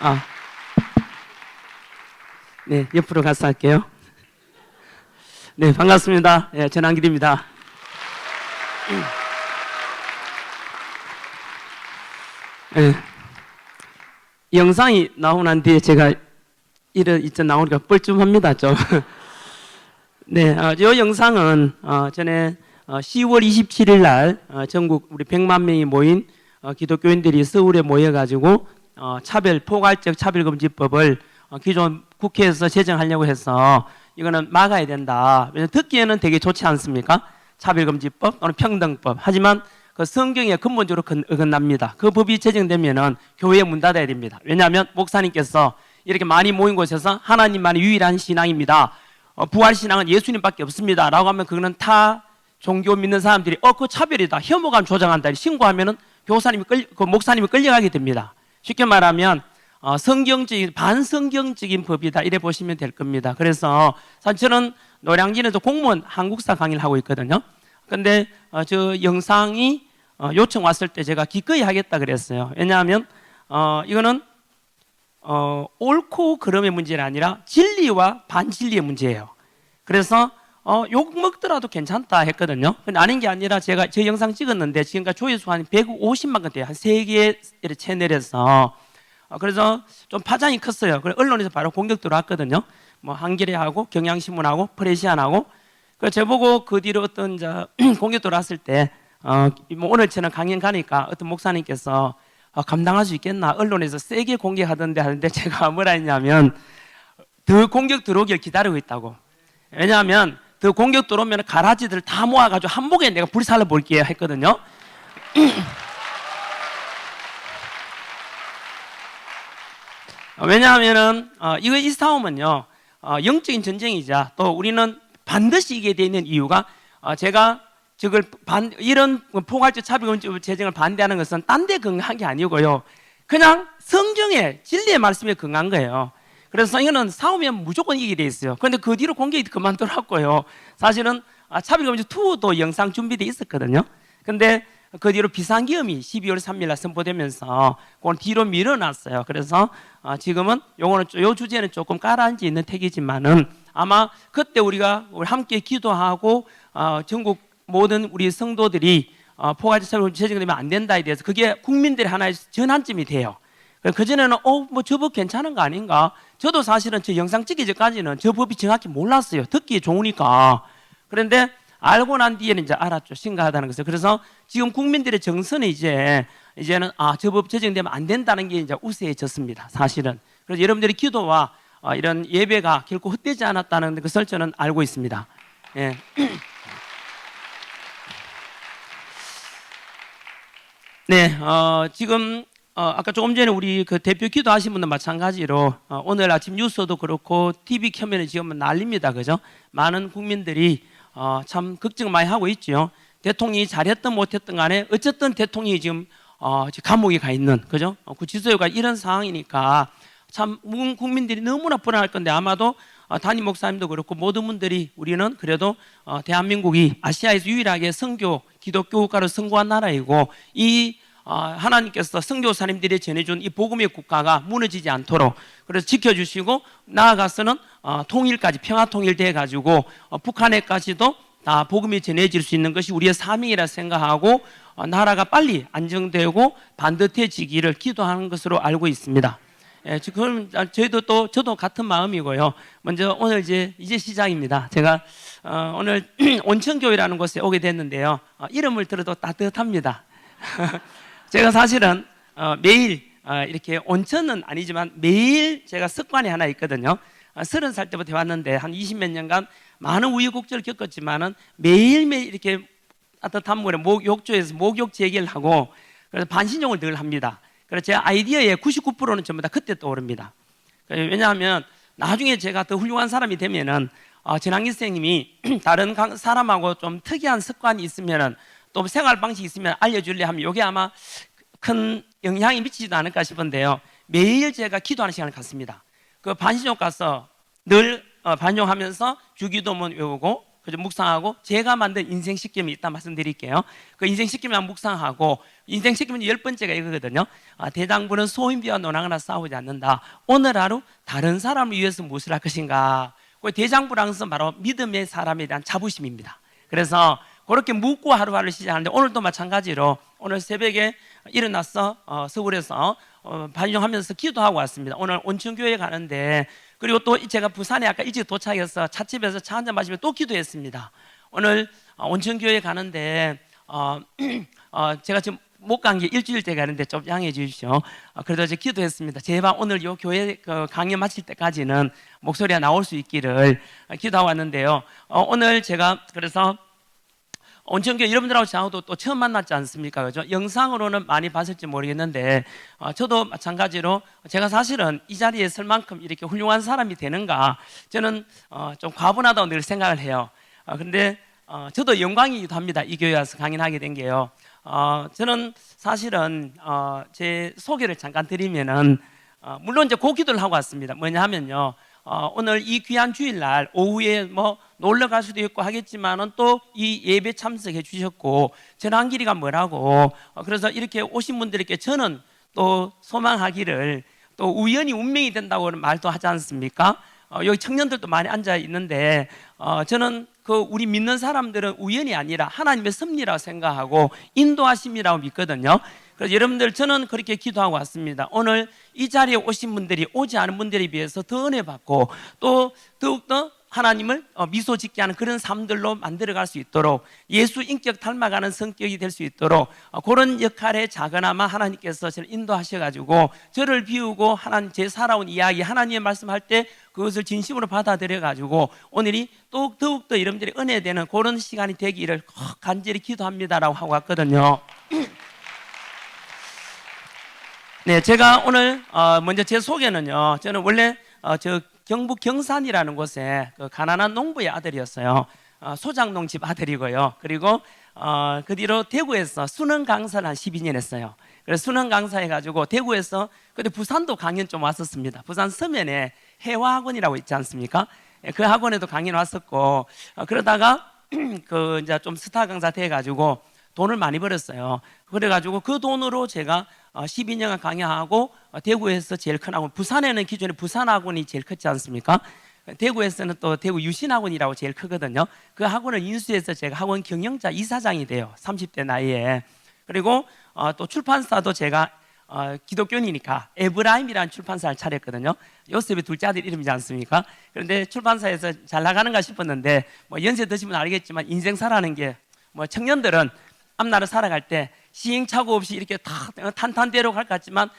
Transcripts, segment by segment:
아, 네, 옆으로 가서 할게요. 네, 반갑습니다. 예, 전한길입니다. 예, 이 영상이 나오고 난 뒤에 제가 이제 나오니까 뻘쭘합니다, 좀. 네, 이 영상은 전에 10월 27일 날 전국 우리 100만 명이 모인 기독교인들이 서울에 모여가지고 포괄적 차별금지법을 기존 국회에서 제정하려고 해서 이거는 막아야 된다. 왜냐하면 듣기에는 되게 좋지 않습니까? 차별금지법 또는 평등법. 하지만 그 성경에 근본적으로 어긋납니다. 그 법이 제정되면은 교회 문 닫아야 됩니다. 왜냐하면 목사님께서 이렇게 많이 모인 곳에서 하나님만이 유일한 신앙입니다. 부활신앙은 예수님밖에 없습니다. 라고 하면 그거는 타 종교 믿는 사람들이 그거 차별이다. 혐오감 조장한다. 신고하면은 목사님이 끌려가게 됩니다. 쉽게 말하면 반성경적인 법이다. 이래 보시면 될 겁니다. 그래서 사실 저는 노량진에도 공무원 한국사 강의를 하고 있거든요. 근데 저 영상이 요청 왔을 때 제가 기꺼이 하겠다 그랬어요. 왜냐하면 이거는 옳고 그름의 문제가 아니라 진리와 반진리의 문제예요. 그래서 욕 먹더라도 괜찮다 했거든요. 근데 아닌 게 아니라 제가 저 영상 찍었는데 지금까지 조회수 한 150만 건 돼요. 한 3개의 채널에서. 그래서 좀 파장이 컸어요. 그래서 언론에서 바로 공격 들어왔거든요. 뭐 한겨레하고 경향신문하고 프레시안하고. 그래서 저보고 그 뒤로 어떤 공격 들어왔을 때 뭐 오늘처럼 강연 가니까 어떤 목사님께서 감당할 수 있겠나? 언론에서 세게 공격하던데 하는데 제가 뭐라 했냐면 더 공격 들어오길 기다리고 있다고. 왜냐하면 더 공격 들어오면 가라지들 다 모아가지고 한복에 내가 불살러 볼게요 했거든요. 왜냐하면은 이 싸움은요 영적인 전쟁이자 또 우리는 반드시 이기게 되어 있는 이유가 제가 이런 포괄적 차별금지 제정을 반대하는 것은 딴 데 근거한 게 아니고요. 그냥 성경의 진리의 말씀에 근거한 거예요. 그래서 이거는 싸우면 무조건 이기게 돼 있어요. 그런데 그 뒤로 공격이 그만두었고요. 사실은 차별금지 2도 영상 준비돼 있었거든요. 근데 그 뒤로 비상계엄이 12월 3일 날 선포되면서 그건 뒤로 밀어놨어요. 그래서 지금은 요 주제는 조금 가라앉아 있는 택이지만은 아마 그때 우리가 함께 기도하고 전국 모든 우리 성도들이 포괄적 차별금지 제정되면 안 된다에 대해서 그게 국민들의 하나의 전환점이 돼요. 그전에는 뭐 저 법 괜찮은 거 아닌가? 저도 사실은 저 영상 찍기 전까지는 저 법이 정확히 몰랐어요. 듣기 좋으니까. 그런데 알고 난 뒤에는 이제 알았죠. 심각하다는 것을. 그래서 지금 국민들의 정서는 이제는 저 법 제정되면 안 된다는 게 이제 우세해졌습니다. 사실은. 그래서 여러분들의 기도와 이런 예배가 결코 헛되지 않았다는 것을 저는 알고 있습니다. 예. 네, 지금 아까 조금 전에 우리 그 대표 기도하신 분도 마찬가지로 오늘 아침 뉴스도 그렇고 TV 켜면 지금 난립니다, 그죠? 많은 국민들이 참 걱정 많이 하고 있죠. 대통령이 잘했든 못했든 간에 어쨌든 대통령이 지금 감옥에 가 있는, 그죠? 구치소에 이런 상황이니까 참 국민들이 너무나 불안할 건데 아마도 담임 목사님도 그렇고 모든 분들이 우리는 그래도 대한민국이 아시아에서 유일하게 기독교 국가로 선거한 나라이고 이 하나님께서 선교사님들이 전해준 이 복음의 국가가 무너지지 않도록 그래서 지켜주시고 나아가서는 통일까지 평화통일돼 가지고 북한에까지도 다 복음이 전해질 수 있는 것이 우리의 사명이라 생각하고 나라가 빨리 안정되고 반듯해지기를 기도하는 것으로 알고 있습니다. 예, 지금 저도 같은 마음이고요. 먼저 오늘 이제 시작입니다. 제가 오늘 온천교회라는 곳에 오게 됐는데요. 이름을 들어도 따뜻합니다. 제가 사실은 매일 이렇게 온천은 아니지만 매일 제가 습관이 하나 있거든요. 30살 때부터 해왔는데 한 20몇 년간 많은 우여곡절을 겪었지만은 매일매일 이렇게 따뜻한 물에 욕조에서 목욕 재개를 하고 그래서 반신욕을 늘 합니다. 그래서 제 아이디어의 99%는 전부 다 그때 떠오릅니다. 왜냐하면 나중에 제가 더 훌륭한 사람이 되면은 전한기 선생님이 다른 사람하고 좀 특이한 습관이 있으면은 또 생활 방식이 있으면 알려줄래 하면 이게 아마 큰 영향이 미치지도 않을까 싶은데요. 매일 제가 기도하는 시간을 갖습니다. 그 반신욕 가서 늘 반용하면서 주기도문 외우고 그죠? 묵상하고 제가 만든 인생 식견이 있다 말씀드릴게요. 그 인생 식견을 묵상하고 인생 식견 10번째가 이거거든요. 대장부는 소인비와 논하거나 싸우지 않는다. 오늘 하루 다른 사람을 위해서 무엇을 할 것인가. 그 대장부라는 것은 바로 믿음의 사람에 대한 자부심입니다. 그래서 그렇게 묻고 하루하루 시작하는데 오늘도 마찬가지로 오늘 새벽에 일어나서 서울에서 반영하면서 기도하고 왔습니다. 오늘 온천교회 가는데 그리고 또 제가 부산에 아까 일찍 도착해서 찻집에서 차 한잔 마시며 또 기도했습니다. 오늘 온천교회 가는데 제가 지금 못 간 게 일주일째 가는데 좀 양해해 주십시오. 그래도 이제 기도했습니다. 제발 오늘 요 교회 강의 마칠 때까지는 목소리가 나올 수 있기를 기도하고 왔는데요. 오늘 제가 그래서 온천교회 여러분들하고 저하고도 또 처음 만났지 않습니까? 그죠? 영상으로는 많이 봤을지 모르겠는데, 저도 마찬가지로 제가 사실은 이 자리에 설 만큼 이렇게 훌륭한 사람이 되는가, 저는 좀 과분하다고 늘 생각을 해요. 근데 저도 영광이기도 합니다. 이 교회 와서 강연하게 된 게요. 저는 사실은 제 소개를 잠깐 드리면은, 물론 이제 고기도를 하고 왔습니다. 뭐냐 하면요. 오늘 이 귀한 주일날 오후에 뭐 놀러 갈 수도 있고 하겠지만은 또 이 예배 참석해 주셨고 전한 길이가 뭐라고 그래서 이렇게 오신 분들에게 저는 또 소망하기를 또 우연히 운명이 된다고 말도 하지 않습니까? 여기 청년들도 많이 앉아 있는데 저는 그 우리 믿는 사람들은 우연이 아니라 하나님의 섭리라고 생각하고 인도하심이라고 믿거든요. 그래서 여러분들 저는 그렇게 기도하고 왔습니다. 오늘 이 자리에 오신 분들이 오지 않은 분들에 비해서 더 은혜 받고 또 더욱더 하나님을 미소 짓게 하는 그런 삶들로 만들어갈 수 있도록 예수 인격 닮아가는 성격이 될 수 있도록 그런 역할에 작은아마 하나님께서 저를 인도하셔가지고 저를 비우고 하나님 제 살아온 이야기 하나님의 말씀할 때 그것을 진심으로 받아들여가지고 오늘이 또 더욱더 여러분들이 은혜되는 그런 시간이 되기를 간절히 기도합니다라고 하고 왔거든요. 네, 제가 오늘 먼저 제 소개는요. 저는 원래 저 경북 경산이라는 곳에 그 가난한 농부의 아들이었어요. 소장농 집 아들이고요. 그리고 그 뒤로 대구에서 수능 강사를 한 12년 했어요. 그래서 수능 강사 해가지고 대구에서 그때 부산도 강연 좀 왔었습니다. 부산 서면에 해화학원이라고 있지 않습니까? 그 학원에도 강연 왔었고 그러다가 그 이제 좀 스타 강사 돼가지고 돈을 많이 벌었어요. 그래가지고 그 돈으로 제가 12년간 강의하고 대구에서 제일 큰 학원, 부산에는 기존에 부산학원이 제일 컸지 않습니까? 대구에서는 또 대구 유신학원이라고 제일 크거든요. 그 학원을 인수해서 제가 학원 경영자 이사장이 돼요. 30대 나이에. 그리고 또 출판사도 제가 기독교인이니까 에브라임이라는 출판사를 차렸거든요. 요셉의 둘째 아들 이름이지 않습니까? 그런데 출판사에서 잘 나가는가 싶었는데 뭐 연세 드시면 알겠지만 인생 살아가는 게 뭐 청년들은 앞날을 살아갈 때 시행착오 없이 이렇게 다 탄탄대로 갈 것 같지만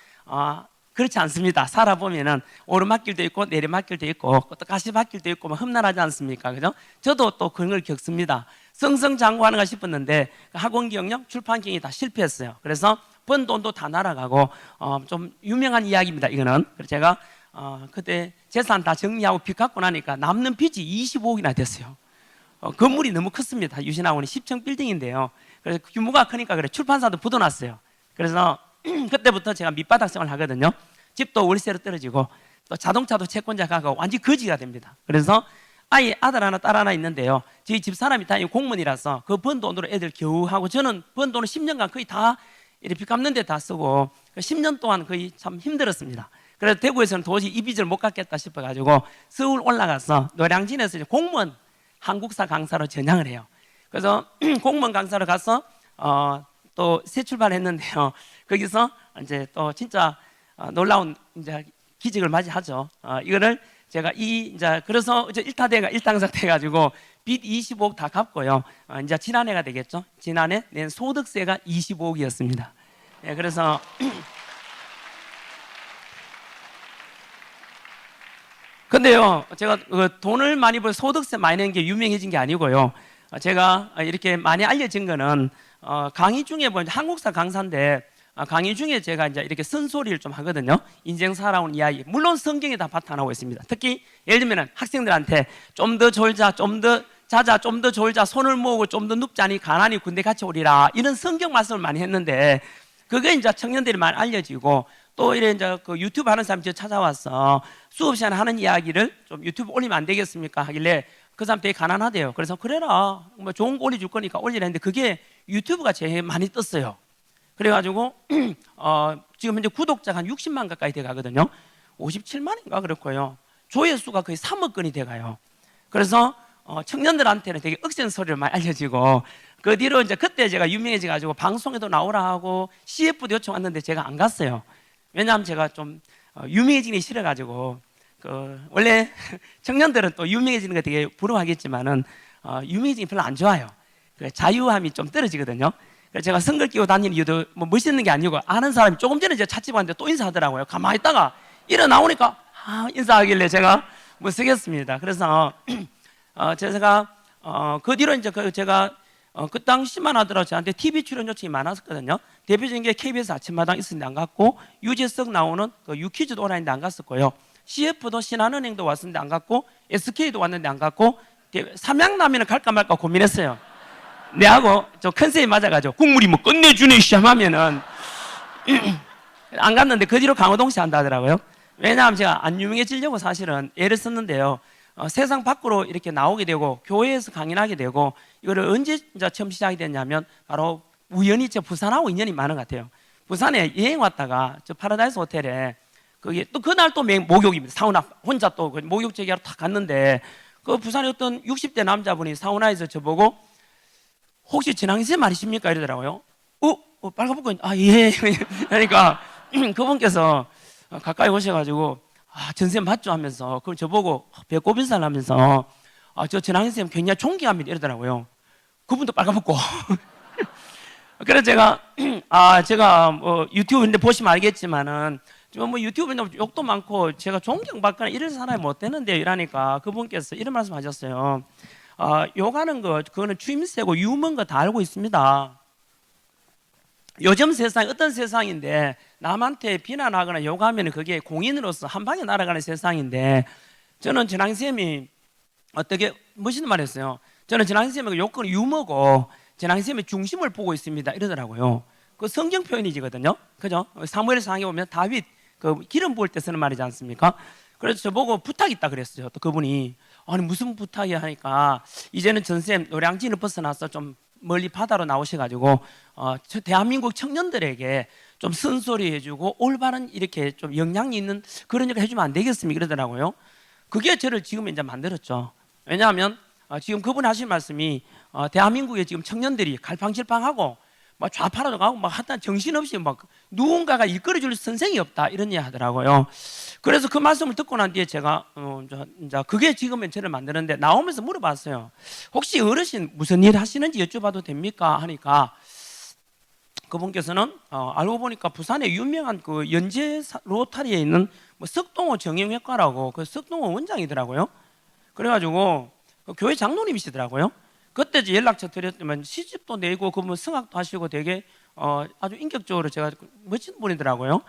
그렇지 않습니다. 살아보면은 오르막길도 있고 내리막길도 있고 또 가시밭길도 있고 뭐 험난하지 않습니까? 그죠? 저도 또 그런 걸 겪습니다. 승승장구하는가 싶었는데 학원 경영, 출판 경영이 다 실패했어요. 그래서 번 돈도 다 날아가고 좀 유명한 이야기입니다. 이거는. 그래서 제가 그때 재산 다 정리하고 빚 갚고 나니까 남는 빚이 25억이나 됐어요. 건물이 너무 컸습니다. 유신학원이 10층 빌딩인데요. 그래서 규모가 크니까 그래 출판사도 부도났어요. 그래서 그때부터 제가 밑바닥 생활을 하거든요. 집도 월세로 떨어지고 또 자동차도 채권자 가고 완전 거지가 됩니다. 그래서 아들 하나 딸 하나 있는데요. 저희 집 사람이 다 공무원이라서 그 번 돈으로 애들 겨우 하고 저는 번 돈을 10년간 거의 다 이렇게 빚 갚는 데 다 쓰고 10년 동안 거의 참 힘들었습니다. 그래서 대구에서는 도저히 이 빚을 못 갚겠다 싶어가지고 서울 올라가서 노량진에서 공무원 한국사 강사로 전향을 해요. 그래서 공무원 강사로 가서 또 새 출발했는데요. 거기서 이제 또 진짜 놀라운 이제 기적을 맞이하죠. 이거를 제가 이제 그래서 이제 1타대가 1당사 돼가지고 빚 25억 다 갚고요. 이제 지난해가 되겠죠. 지난해 낸 소득세가 25억이었습니다. 예, 그래서 근데요, 제가 돈을 많이 벌 소득세 많이 낸 게 유명해진 게 아니고요. 제가 이렇게 많이 알려진 거는 강의 중에 뭐 한국사 강사인데 강의 중에 제가 이제 이렇게 쓴소리를 좀 하거든요. 인생 살아온 이야기. 물론 성경에 다 바탕하고 있습니다. 특히 예를 들면 학생들한테 좀 더 졸자, 좀 더 자자, 좀 더 졸자, 손을 모으고 좀 더 눕자니 가난이 군대 같이 오리라. 이런 성경 말씀을 많이 했는데 그게 이제 청년들이 많이 알려지고 또 이래 이제 그 유튜브 하는 사람이 찾아와서 수업 시간에 하는 이야기를 좀 유튜브 올리면 안 되겠습니까? 하길래 그 사람 되게 가난하대요. 그래서 그래라, 뭐 좋은 거 올려줄 거니까 올리라 했는데 그게 유튜브가 제일 많이 떴어요. 그래가지고 지금 현재 구독자가 한 60만 가까이 돼가거든요. 57만인가 그렇고요. 조회수가 거의 3억 건이 돼가요. 그래서 청년들한테는 되게 억센 소리를 많이 알려지고, 그 뒤로 이제 그때 제가 유명해져가지고 방송에도 나오라 하고 CF도 요청 왔는데 제가 안 갔어요. 왜냐하면 제가 좀 유명해지기 싫어가지고, 원래 청년들은 또 유명해지는 거 되게 부러워하겠지만은 유명해지기 별로 안 좋아요. 자유함이 좀 떨어지거든요. 그래서 제가 선글 끼고 다니는 이유도 뭐 멋있는 게 아니고, 아는 사람이 조금 전에 제가 찻집 왔는데 또 인사하더라고요. 가만히 있다가 일어나오니까 인사하길래 제가 못 쓰겠습니다. 그래서 제가 그 뒤로 이제 제가 그 당시만 하더라도 저한테 TV 출연 요청이 많았었거든요. 대표적인 게 KBS 아침마당 있었는데 안 갔고, 유재석 나오는 그 유퀴즈도 오라는데 안 갔었고요. CF도 신한은행도 왔었는데 안 갔고, SK도 왔는데 안 갔고, 삼양라면을 갈까 말까 고민했어요. 내하고 저 컨셉이 맞아가지고 국물이 뭐 끝내주네 시험하면은 안 갔는데 그 뒤로 강호동씨 한다 하더라고요. 왜냐하면 제가 안 유명해지려고 사실은 애를 썼는데요. 세상 밖으로 이렇게 나오게 되고 교회에서 강연하게 되고, 이거를 언제 처음 시작이 됐냐면 바로 우연히 저 부산하고 인연이 많은 것 같아요. 부산에 여행 왔다가 저 파라다이스 호텔에 그게 또 그날 또 목욕입니다. 사우나 혼자 또 목욕 제기하러 탁 갔는데, 그 부산에 어떤 60대 남자분이 사우나에서 저보고 혹시 진앙 쌤 아니십니까 이러더라고요. 빨간복고 예. 그러니까 그분께서 가까이 오셔가지고 전쌤 맞죠 하면서 그걸 저보고 배꼽 인사를 하면서 저 진앙 쌤 굉장히 존경합니다 이러더라고요. 그분도 빨간복고. 그래서 제가 뭐 유튜브인데 보시면 알겠지만은 뭐 유튜브인데 욕도 많고 제가 존경받거나 이럴 사람이 못 되는데 이러니까 그분께서 이런 말씀하셨어요. 욕하는 거 그거는 추임새고 유머인 거 다 알고 있습니다. 요즘 세상이 어떤 세상인데 남한테 비난하거나 욕하면 그게 공인으로서 한 방에 날아가는 세상인데, 저는 진앙쌤이 어떻게 멋있는 말 했어요. 저는 진앙쌤의 욕은 유머고 진앙쌤의 중심을 보고 있습니다 이러더라고요. 그 성경 표현이지거든요. 그죠? 사무엘상에 보면 다윗 그 기름 부을 때 쓰는 말이지 않습니까? 그래서 저보고 부탁이 있다 그랬어요. 또 그분이 아니 무슨 부탁이야 하니까, 이제는 전쌤 노량진을 벗어나서 좀 멀리 바다로 나오셔가지고 대한민국 청년들에게 좀 쓴소리 해주고 올바른 이렇게 좀 영향이 있는 그런 일을 해주면 안 되겠습니까 이러더라고요. 그게 저를 지금 이제 만들었죠. 왜냐하면 지금 그분 하신 말씀이 대한민국에 지금 청년들이 갈팡질팡하고 막 좌파라도 가고 막 하여튼 정신없이 막 누군가가 이끌어줄 선생이 없다 이런 얘기 하더라고요. 그래서 그 말씀을 듣고 난 뒤에 제가 이제 그게 지금은 저를 만드는데, 나오면서 물어봤어요. 혹시 어르신 무슨 일 하시는지 여쭤봐도 됩니까 하니까 그분께서는 알고 보니까 부산에 유명한 그 연제 로타리에 있는 뭐 석동호 정형외과라고 그 석동호 원장이더라고요. 그래가지고 그 교회 장로님이시더라고요. 그때 이제 연락처 드렸지만 시집도 내고 그분 성악도 하시고 되게 아주 인격적으로 제가 멋진 분이더라고요.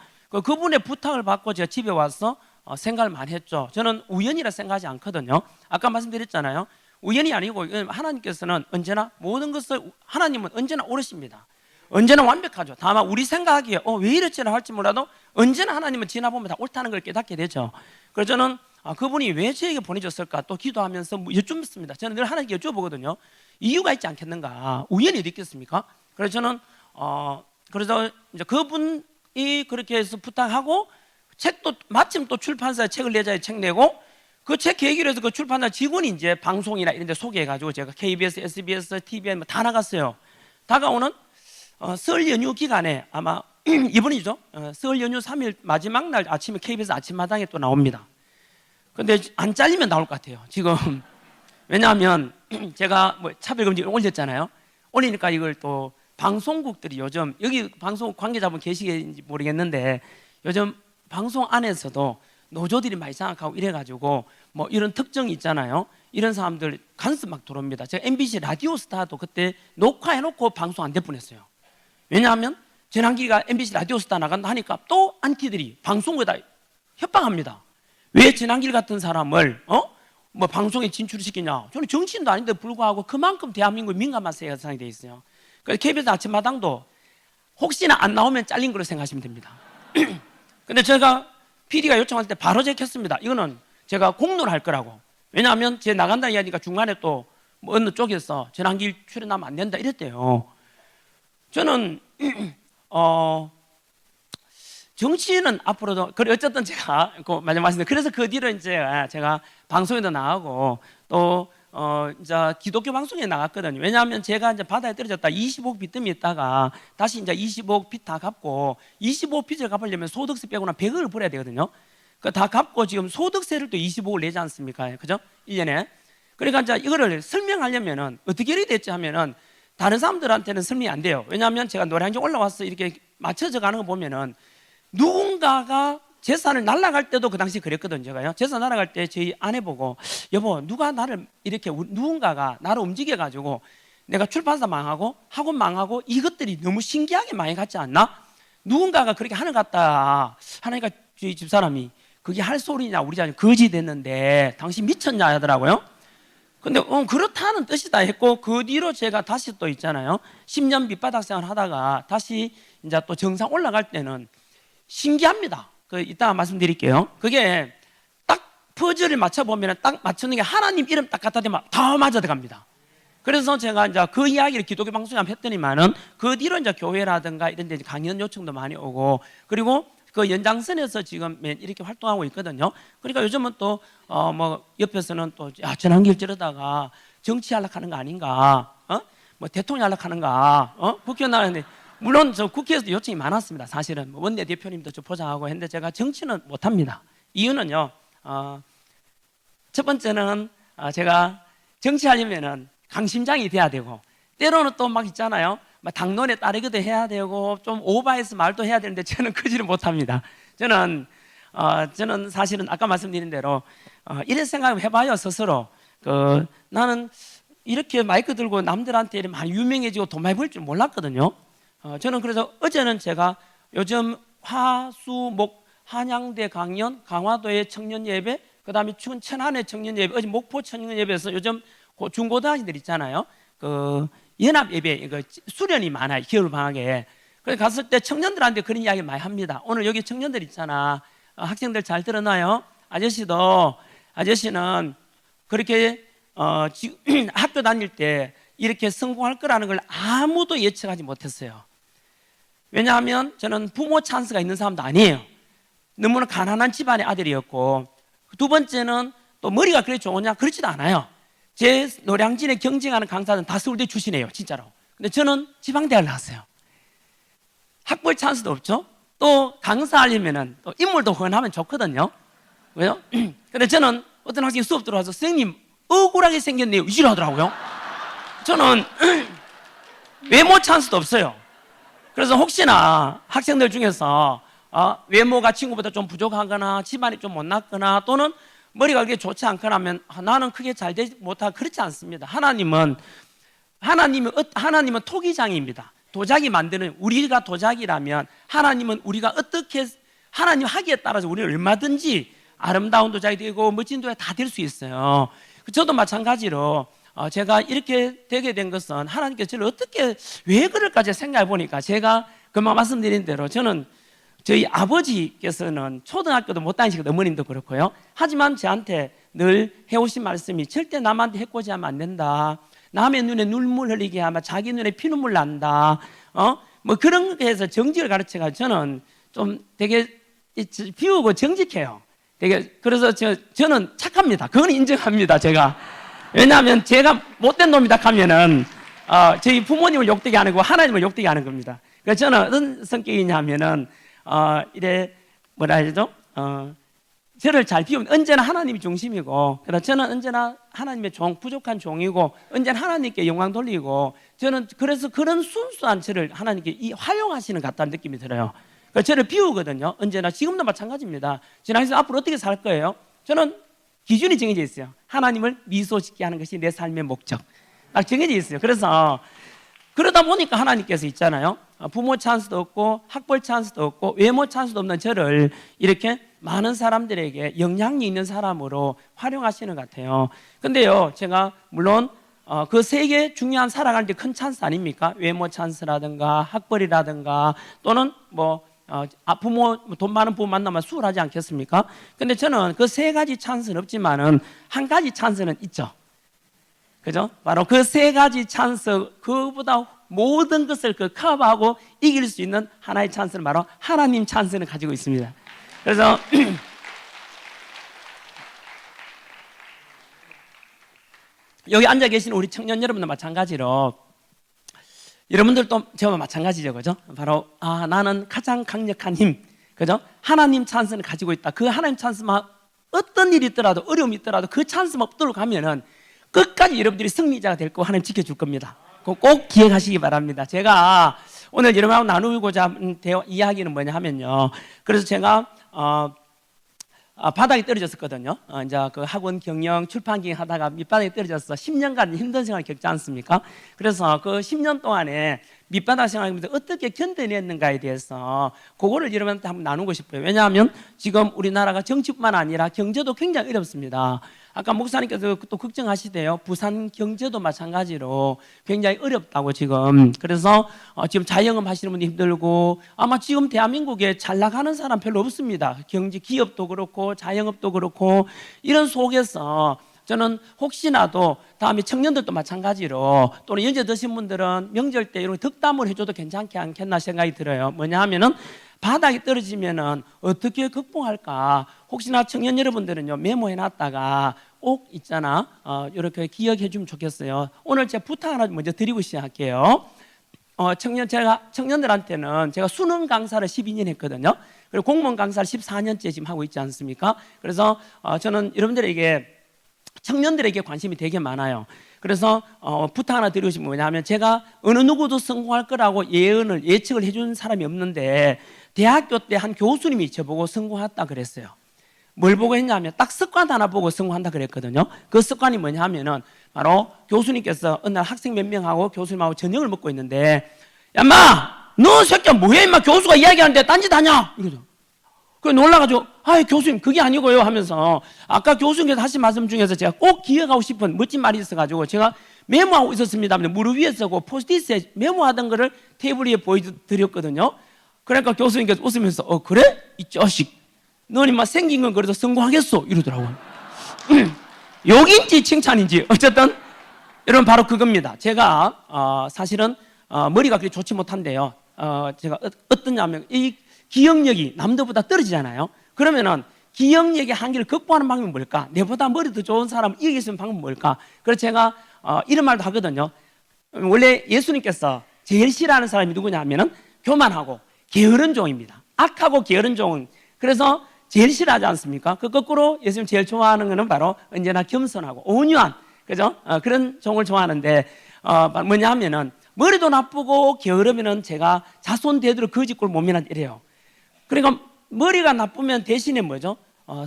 그분의 부탁을 받고 제가 집에 와서 생각을 많이 했죠. 저는 우연이라 생각하지 않거든요. 아까 말씀드렸잖아요. 우연이 아니고 하나님께서는 언제나 모든 것을, 하나님은 언제나 옳으십니다. 언제나 완벽하죠. 다만 우리 생각하기에 왜 이랬지나 할지 몰라도 언제나 하나님은 지나보면 다 옳다는 걸 깨닫게 되죠. 그래서 저는 그분이 왜 저에게 보내줬을까 또 기도하면서 여쭙습니다. 저는 늘 하나님께 여쭤보거든요. 이유가 있지 않겠는가? 우연히 어디 있겠습니까? 그래서 저는 그래서 이제 그분이 그렇게 해서 부탁하고, 책도 마침 또 출판사에 책을 내자 책 내고, 그 책 계기로 해서 그 출판사 직원이 이제 방송이나 이런 데 소개해가지고 제가 KBS, SBS, TVN 다 나갔어요. 다가오는 설 연휴 기간에 아마 이번이죠. 설 연휴 3일 마지막 날 아침에 KBS 아침마당에 또 나옵니다. 근데 안 잘리면 나올 것 같아요 지금. 왜냐하면 제가 뭐 차별금지를 올렸잖아요. 올리니까 이걸 또 방송국들이 요즘, 여기 방송 관계자분 계시겠는지 모르겠는데 요즘 방송 안에서도 노조들이 많이 장악하고 이래가지고 뭐 이런 특징이 있잖아요. 이런 사람들 간섭 막 들어옵니다. 제가 MBC 라디오스타도 그때 녹화해놓고 방송 안 될 뻔했어요. 왜냐하면 전환기가 MBC 라디오스타 나간다 하니까 또 안티들이 방송국에다 협박합니다. 왜 전환길 같은 사람을 뭐 방송에 진출시키냐? 저는 정치인도 아닌데 불구하고 그만큼 대한민국 민감한 세상이 돼 있어요. 그래서 KBS 아침마당도 혹시나 안 나오면 잘린 거로 생각하시면 됩니다. 근데 제가 PD가 요청할 때 바로 제켰습니다. 이거는 제가 공로를 할 거라고. 왜냐하면 제 나간다 이야기니까 중간에 또 뭐 어느 쪽에서 전환길 출연하면 안 된다 이랬대요. 저는 정치인은 앞으로도 그래 어쨌든 제가 그 마지막 말씀 그래서 그 뒤로 이제 제가 방송에도 나가고 또 이제 기독교 방송에 나갔거든요. 왜냐하면 제가 이제 바다에 떨어졌다 25억 빚뜸이 있다가 다시 이제 25억 빚 다 갚고 25억 빚을 갚으려면 소득세 빼고는 100억을 벌어야 되거든요. 그 다 갚고 지금 소득세를 또 25억을 내지 않습니까? 그죠? 1년에. 그러니까 이제 이거를 설명하려면은 어떻게 이렇게 됐지 하면은 다른 사람들한테는 설명이 안 돼요. 왜냐하면 제가 노래 한 개 올라와서 이렇게 맞춰져 가는 거 보면은 누군가가 재산을 날라갈 때도 그 당시 그랬거든요. 제가요. 재산 날아갈 때 저희 아내 보고 여보 누가 나를 이렇게 누군가가 나를 움직여 가지고 내가 출판사 망하고 학원 망하고 이것들이 너무 신기하게 많이 갔지 않나? 누군가가 그렇게 하는 것 같다 하니까 저희 집사람이 그게 할 소리냐 우리 자녀 거지 됐는데 당신 미쳤냐 하더라고요. 근데 그렇다는 뜻이다 했고 그 뒤로 제가 다시 또 있잖아요. 10년 밑바닥 생활 하다가 다시 이제 또 정상 올라갈 때는 신기합니다. 그 이따가 말씀드릴게요. 그게 딱 퍼즐을 맞춰보면 딱 맞추는 게 하나님 이름 딱 갖다 대면 다 맞아 들어갑니다. 그래서 제가 이제 그 이야기를 기독교 방송에 한번 했더니만은 그 뒤로 이제 교회라든가 이런 데 강연 요청도 많이 오고 그리고 그 연장선에서 지금 이렇게 활동하고 있거든요. 그러니까 요즘은 또 뭐 옆에서는 또 전환길 찌르다가 정치하려고 하는 거 아닌가? 뭐 대통령 하려고 하는가? 국회의원 나가는데 물론 저 국회에서도 요청이 많았습니다. 사실은 원내대표님도 좀 포장하고 했는데 제가 정치는 못합니다. 이유는요. 첫 번째는 제가 정치하려면은 강심장이 돼야 되고 때로는 또 막 있잖아요. 막 당론에 따르기도 해야 되고 좀 오바해서 말도 해야 되는데 저는 그지를 못합니다. 저는 사실은 아까 말씀드린 대로 이런 생각을 해봐요 스스로. 나는 이렇게 마이크 들고 남들한테 이렇게 많이 유명해지고 돈 많이 벌 줄 몰랐거든요. 저는 그래서 어제는 제가 요즘 화수목 한양대 강연, 강화도의 청년 예배, 그 다음에 천안의 청년 예배, 어제 목포 청년 예배에서 요즘 중고등학생들 있잖아요. 그 연합 예배, 수련이 많아요. 겨울 방학에. 그래서 갔을 때 청년들한테 그런 이야기 많이 합니다. 오늘 여기 청년들 있잖아. 학생들 잘 들었나요? 아저씨는 그렇게 학교 다닐 때 이렇게 성공할 거라는 걸 아무도 예측하지 못했어요. 왜냐하면 저는 부모 찬스가 있는 사람도 아니에요. 너무나 가난한 집안의 아들이었고 두 번째는 또 머리가 그렇게 좋으냐? 그렇지도 않아요. 제 노량진에 경쟁하는 강사는 다 서울대 출신이에요. 진짜로. 근데 저는 지방대학을 나왔어요. 학벌 찬스도 없죠. 또 강사하려면은 또 인물도 훤하면 좋거든요. 왜요? 근데 저는 어떤 학생이 수업 들어와서 선생님 억울하게 생겼네요. 이지를 하더라고요. 저는 외모 찬스도 없어요. 그래서 혹시나 학생들 중에서 외모가 친구보다 좀 부족하거나 집안이 좀 못났거나 또는 머리가 그렇게 좋지 않거나 하면 나는 크게 잘 되지 못하고 그렇지 않습니다. 하나님은 토기장입니다. 도자기 만드는 우리가 도자기라면 하나님은 우리가 어떻게 하나님 하기에 따라서 우리는 얼마든지 아름다운 도자기 되고 멋진 도자기 다 될 수 있어요. 저도 마찬가지로 제가 이렇게 되게 된 것은 하나님께서 저를 어떻게 왜 그럴까 생각해 보니까 제가 금방 말씀드린 대로 저는 저희 아버지께서는 초등학교도 못 다니시거든요. 어머님도 그렇고요. 하지만 저한테 늘 해오신 말씀이 절대 남한테 해코지 하면 안 된다. 남의 눈에 눈물 흘리게 하면 자기 눈에 피눈물 난다. 뭐 그런 게 해서 정직을 가르쳐가지고 저는 좀 되게 비우고 정직해요. 되게 그래서 저는 착합니다. 그건 인정합니다. 제가. 왜냐하면 제가 못된 놈이다 하면은 저희 부모님을 욕되게 하는 거 하나님을 욕되게 하는 겁니다. 그래서 저는 어떤 성격이냐면은 이래 뭐라 해야죠? 저를 잘 비우면 언제나 하나님이 중심이고, 그래서 저는 언제나 하나님의 부족한 종이고, 언제나 하나님께 영광 돌리고, 저는 그래서 그런 순수한 저를 하나님께 활용하시는 것 같다는 느낌이 들어요. 그래서 저를 비우거든요. 언제나 지금도 마찬가지입니다. 저는 앞으로 어떻게 살 거예요? 저는 기준이 정해져 있어요. 하나님을 미소짓게 하는 것이 내 삶의 목적. 딱 정해져 있어요. 그래서 그러다 보니까 하나님께서 있잖아요. 부모 찬스도 없고 학벌 찬스도 없고 외모 찬스도 없는 저를 이렇게 많은 사람들에게 영향이 있는 사람으로 활용하시는 것 같아요. 근데요, 제가 물론 그 세 개 중요한 살아가는 데 큰 찬스 아닙니까? 외모 찬스라든가 학벌이라든가 또는 뭐 부모 돈 많은 부모 만나면 수월하지 않겠습니까? 근데 저는 그 세 가지 찬스는 없지만은 한 가지 찬스는 있죠. 그죠? 바로 그 세 가지 찬스, 그보다 모든 것을 커버하고 이길 수 있는 하나의 찬스는 바로 하나님 찬스를 가지고 있습니다. 그래서 여기 앉아 계신 우리 청년 여러분들 마찬가지로 여러분들도 저와 마찬가지죠, 그죠? 바로 나는 가장 강력한 힘, 그죠? 하나님 찬스를 가지고 있다. 그 하나님 찬스만 어떤 일이 있더라도 어려움이 있더라도 그 찬스만 없도록 가면은 끝까지 여러분들이 승리자가 될 거고 하나님 지켜줄 겁니다. 그거 꼭 기억하시기 바랍니다. 제가 오늘 여러분하고 나누고자 이야기는 뭐냐 하면요. 그래서 제가 바닥에 떨어졌었거든요. 이제 그 학원 경영, 출판 경영 하다가 밑바닥에 떨어져서 10년간 힘든 생활을 겪지 않습니까? 그래서 그 10년 동안에 밑바닥 생활을 어떻게 견뎌냈는가에 대해서 그거를 여러분한테 한번 나누고 싶어요. 왜냐하면 지금 우리나라가 정치뿐만 아니라 경제도 굉장히 어렵습니다. 아까 목사님께서 또 걱정하시대요. 부산 경제도 마찬가지로 굉장히 어렵다고 지금. 그래서 지금 자영업 하시는 분도 힘들고 아마 지금 대한민국에 잘 나가는 사람 별로 없습니다. 경제 기업도 그렇고 자영업도 그렇고 이런 속에서 저는 혹시나도 다음에 청년들도 마찬가지로 또는 연세 드신 분들은 명절 때 이런 덕담을 해줘도 괜찮지 않겠나 생각이 들어요. 뭐냐 하면은 바닥에 떨어지면은 어떻게 극복할까? 혹시나 청년 여러분들은요 메모해 놨다가 꼭 있잖아. 이렇게 기억해 주면 좋겠어요. 오늘 제가 부탁 하나 먼저 드리고 시작할게요. 제가 청년들한테는 제가 수능 강사를 12년 했거든요. 그리고 공무원 강사를 14년째 지금 하고 있지 않습니까? 그래서 저는 여러분들에게 청년들에게 관심이 되게 많아요. 그래서 부탁 하나 드리고 싶은 게 뭐냐면 제가 어느 누구도 성공할 거라고 예측을 해준 사람이 없는데 대학교 때 한 교수님이 저보고 성공했다 그랬어요. 뭘 보고 했냐면 딱 습관 하나 보고 성공한다 그랬거든요. 그 습관이 뭐냐 하면은 바로 교수님께서 어느 날 학생 몇 명하고 교수님하고 저녁을 먹고 있는데 야 인마 너 새끼야 뭐해 인마 교수가 이야기하는데 딴짓 하냐 이거죠. 그래 놀라가지고 교수님 그게 아니고요 하면서 아까 교수님께서 하신 말씀 중에서 제가 꼭 기억하고 싶은 멋진 말이 있어가지고 제가 메모하고 있었습니다. 무릎 위에 쓰고 포스트잇에 메모하던 거를 테이블 위에 보여드렸거든요. 그러니까 교수님께서 웃으면서 그래? 이 자식 너는 인마 생긴 건 그래도 성공하겠어 이러더라고요. 욕인지 칭찬인지 어쨌든 여러분 바로 그겁니다. 제가 사실은 머리가 그렇게 좋지 못한데요. 제가 어떠냐면 이 기억력이 남들보다 떨어지잖아요. 그러면은 기억력의 한계를 극복하는 방법이 뭘까? 내보다 머리 더 좋은 사람을 이길 수 있는 방법이 뭘까? 그래서 제가 이런 말도 하거든요. 원래 예수님께서 제일 싫어하는 사람이 누구냐 하면은 교만하고 게으른 종입니다. 악하고 게으른 종은 그래서 제일 싫어하지 않습니까? 그 거꾸로 예수님 제일 좋아하는 거는 바로 언제나 겸손하고 온유한 그죠? 그런 종을 좋아하는데 뭐냐 하면은 머리도 나쁘고 게으르면은 제가 자손 대대로 거짓골 몸이나 이래요. 그러니까 머리가 나쁘면 대신에 뭐죠?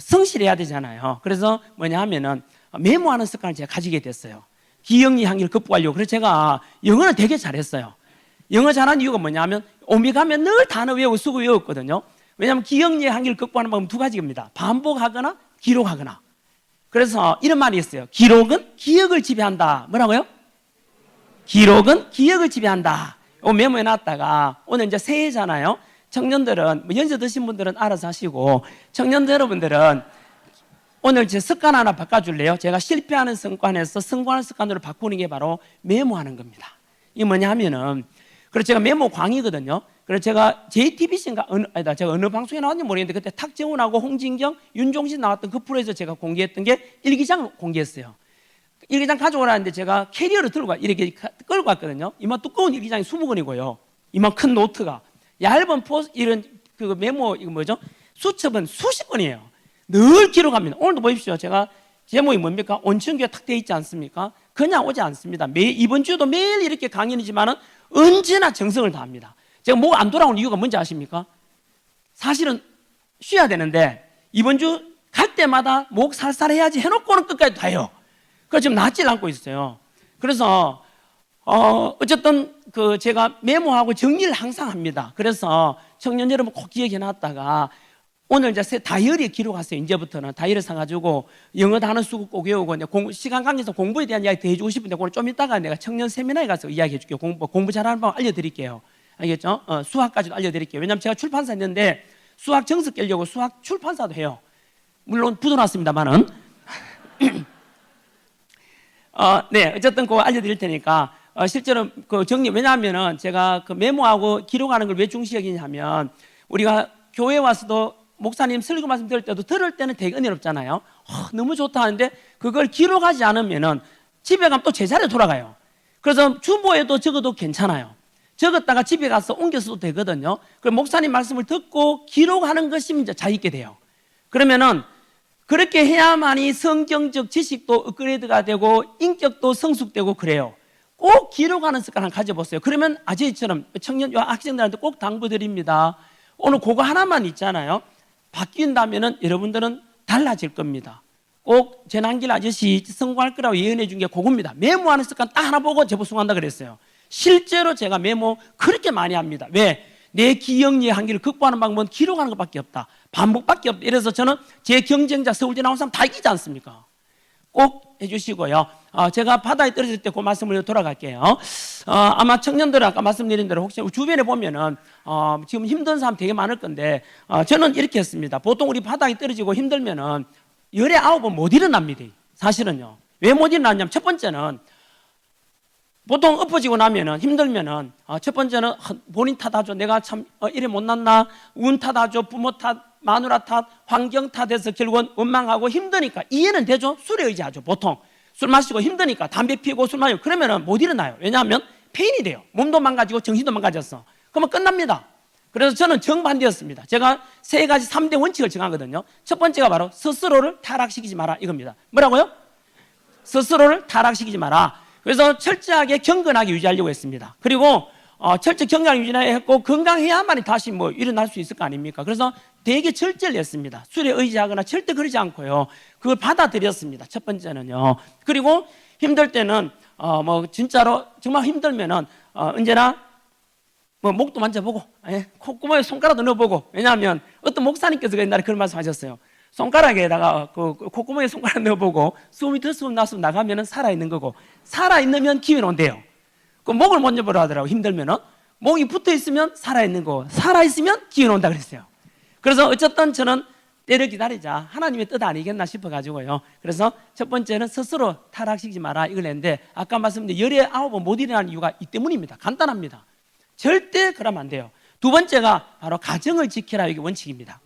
성실해야 되잖아요. 그래서 뭐냐 하면은 메모하는 습관을 제가 가지게 됐어요. 기억력 한계를 극복하려고. 그래서 제가 영어를 되게 잘했어요. 영어 잘하는 이유가 뭐냐 하면 오미 가면 늘 단어 외우고 수고 외웠거든요. 왜냐하면 기억력 한계를 극복하는 방법은 두 가지입니다. 반복하거나 기록하거나. 그래서 이런 말이 있어요. 기록은 기억을 지배한다. 뭐라고요? 기록은 기억을 지배한다. 메모해 놨다가 오늘 이제 새해잖아요. 청년들은 연세 드신 분들은 알아서 하시고 청년들 여러분들은 오늘 제 습관 하나 바꿔줄래요? 제가 실패하는 습관에서 성공하는 습관으로 바꾸는 게 바로 메모하는 겁니다. 이게 뭐냐 하면은 그래서 제가 메모 광이거든요. 그래서 제가 JTBC인가 제가 어느 방송에 나왔는지 모르겠는데 그때 탁재훈하고 홍진경, 윤종신 나왔던 그 프로에서 제가 공개했던 게 일기장을 공개했어요. 일기장 가져오라는데 제가 캐리어를 들고 이렇게 끌고 왔거든요. 이만 두꺼운 일기장이 20권이고요. 이만 큰 노트가 얇은 이런 그 메모 이거 뭐죠? 수첩은 수십 권이에요. 늘 기록합니다. 오늘도 보십시오. 제가 제목이 뭡니까? 온천교회 탁 돼 있지 않습니까? 그냥 오지 않습니다. 이번 주도 매일 이렇게 강연이지만은 언제나 정성을 다합니다. 제가 목 안 돌아온 이유가 뭔지 아십니까? 사실은 쉬어야 되는데 이번 주 갈 때마다 목 살살 해야지 해놓고는 끝까지 다 해요. 그래서 지금 낫질 않고 있어요. 그래서 어쨌든 그 제가 메모하고 정리를 항상 합니다. 그래서 청년 여러분 꼭 기억해 놨다가 오늘 이제 다이어리에 기록하세요. 이제부터는 다이어리 사가지고 영어 단어 수고 꼭 외우고 시간 관계에서 공부에 대한 이야기 더 해주고 싶은데 오늘 좀 이따가 내가 청년 세미나에 가서 이야기해 줄게요. 공부 잘하는 방법 알려드릴게요. 알겠죠? 수학까지도 알려드릴게요. 왜냐하면 제가 출판사 있는데 수학 정석 깨려고 수학 출판사도 해요. 물론 부도났습니다만은. 네, 어쨌든 그거 알려드릴 테니까 실제로 그 정리, 왜냐하면은 제가 그 메모하고 기록하는 걸 왜 중시 여기냐면 우리가 교회 와서도 목사님 설교 말씀 들을 때도 들을 때는 되게 은혜롭잖아요. 너무 좋다 하는데 그걸 기록하지 않으면은 집에 가면 또 제자리에 돌아가요. 그래서 주보에도 적어도 괜찮아요. 적었다가 집에 가서 옮겨 써도 되거든요. 그럼 목사님 말씀을 듣고 기록하는 것이 이제 자익게 돼요. 그러면은 그렇게 해야만이 성경적 지식도 업그레이드가 되고 인격도 성숙되고 그래요. 꼭 기록하는 습관 하나 가져보세요. 그러면 아저씨처럼 청년 학생들한테 꼭 당부드립니다. 오늘 그거 하나만 있잖아요. 바뀐다면은 여러분들은 달라질 겁니다. 꼭 전한길 아저씨 성공할 거라고 예언해 준 게 그겁니다. 메모하는 습관 딱 하나 보고 재보송한다 그랬어요. 실제로 제가 메모 그렇게 많이 합니다. 왜? 내 기억력의 한계를 극복하는 방법은 기록하는 것밖에 없다. 반복밖에 없다. 이래서 저는 제 경쟁자 서울대 나온 사람 다 이기지 않습니까? 꼭 해주시고요. 제가 바다에 떨어질 때 그 말씀을 돌아갈게요. 아마 청년들 아까 말씀드린 대로 혹시 주변에 보면은 지금 힘든 사람 되게 많을 건데 저는 이렇게 했습니다. 보통 우리 바다에 떨어지고 힘들면은 열에 9번 못 일어납니다. 사실은요. 왜 못 일어났냐면 첫 번째는 보통 엎어지고 나면은 힘들면은 첫 번째는 본인 탓하죠. 내가 참 이래 못났나, 운 탓하죠. 부모 탓, 마누라 탓, 환경 탓해서 결국은 원망하고 힘드니까 이해는 되죠. 술에 의지하죠. 보통 술 마시고 힘드니까 담배 피우고 술 마시고 그러면은 못 일어나요. 왜냐하면 페인이 돼요. 몸도 망가지고 정신도 망가졌어. 그러면 끝납니다. 그래서 저는 정반대였습니다. 제가 3가지 3대 원칙을 정하거든요. 첫 번째가 바로 스스로를 타락시키지 마라 이겁니다. 뭐라고요? 스스로를 타락시키지 마라. 그래서 철저하게 경건하게 유지하려고 했습니다. 그리고 철저히 경건하게 유지했고 건강해야만이 다시 뭐 일어날 수 있을 거 아닙니까? 그래서 되게 절제를 했습니다. 술에 의지하거나 절대 그러지 않고요. 그걸 받아들였습니다. 첫 번째는요. 그리고 힘들 때는 뭐 진짜로 정말 힘들면은 언제나 뭐 목도 만져보고 콧구멍에 손가락도 넣어보고. 왜냐하면 어떤 목사님께서 옛날에 그런 말씀하셨어요. 손가락에다가 그 콧구멍에 손가락 넣어보고 숨이 들숨 나숨 나가면은 살아있는 거고 살아있으면 기회는 온대요. 그 목을 만져보라 하더라고. 힘들면은 목이 붙어있으면 살아있는 거, 살아있으면 기회는 온다 그랬어요. 그래서 어쨌든 저는 때를 기다리자 하나님의 뜻 아니겠나 싶어가지고요. 그래서 첫 번째는 스스로 타락시키지 마라 이걸 했는데 아까 말씀드린 열에 9번 못 일어나는 이유가 이 때문입니다. 간단합니다. 절대 그러면 안 돼요. 두 번째가 바로 가정을 지켜라 이게 원칙입니다.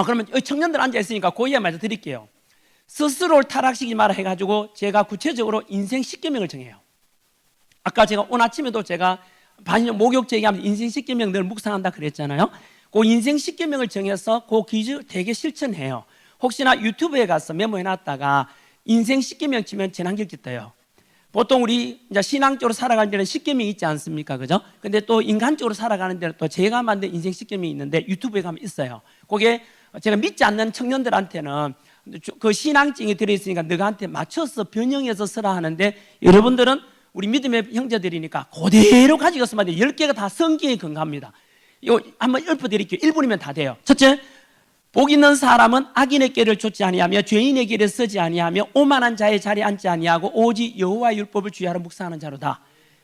그러면 청년들 앉아있으니까 그 이야기 말씀 드릴게요. 스스로를 타락시키지 마라 해가지고 제가 구체적으로 인생 10계명을 정해요. 아까 제가 오늘 아침에도 제가 반년 목욕제 얘기하면서 인생 10계명 늘 묵상한다 그랬잖아요. 그 인생 10계명을 정해서 그 기준 되게 실천해요. 혹시나 유튜브에 가서 메모해놨다가 인생 10계명 치면 전환길기 떠요. 보통 우리 이제 신앙적으로 살아가는 데는 10계명이 있지 않습니까? 그죠? 근데 또 인간적으로 살아가는 데는 또 제가 만든 인생 10계명이 있는데 유튜브에 가면 있어요. 그게 제가 믿지 않는 청년들한테는 그 신앙증이 들어있으니까 너한테 맞춰서 변형해서 쓰라 하는데 여러분들은 우리 믿음의 형제들이니까 그대로 가지고 쓰면 돼. 10개가 다 성경에 근거합니다. 이거 한번 읊어드릴게요. 1분이면 다 돼요. 첫째, 복 있는 사람은 악인의 길을 좇지 아니하며 죄인의 길에 서지 아니하며 오만한 자의 자리에 앉지 아니하고 오직 여호와의 율법을 주의하러 묵상하는 자로다.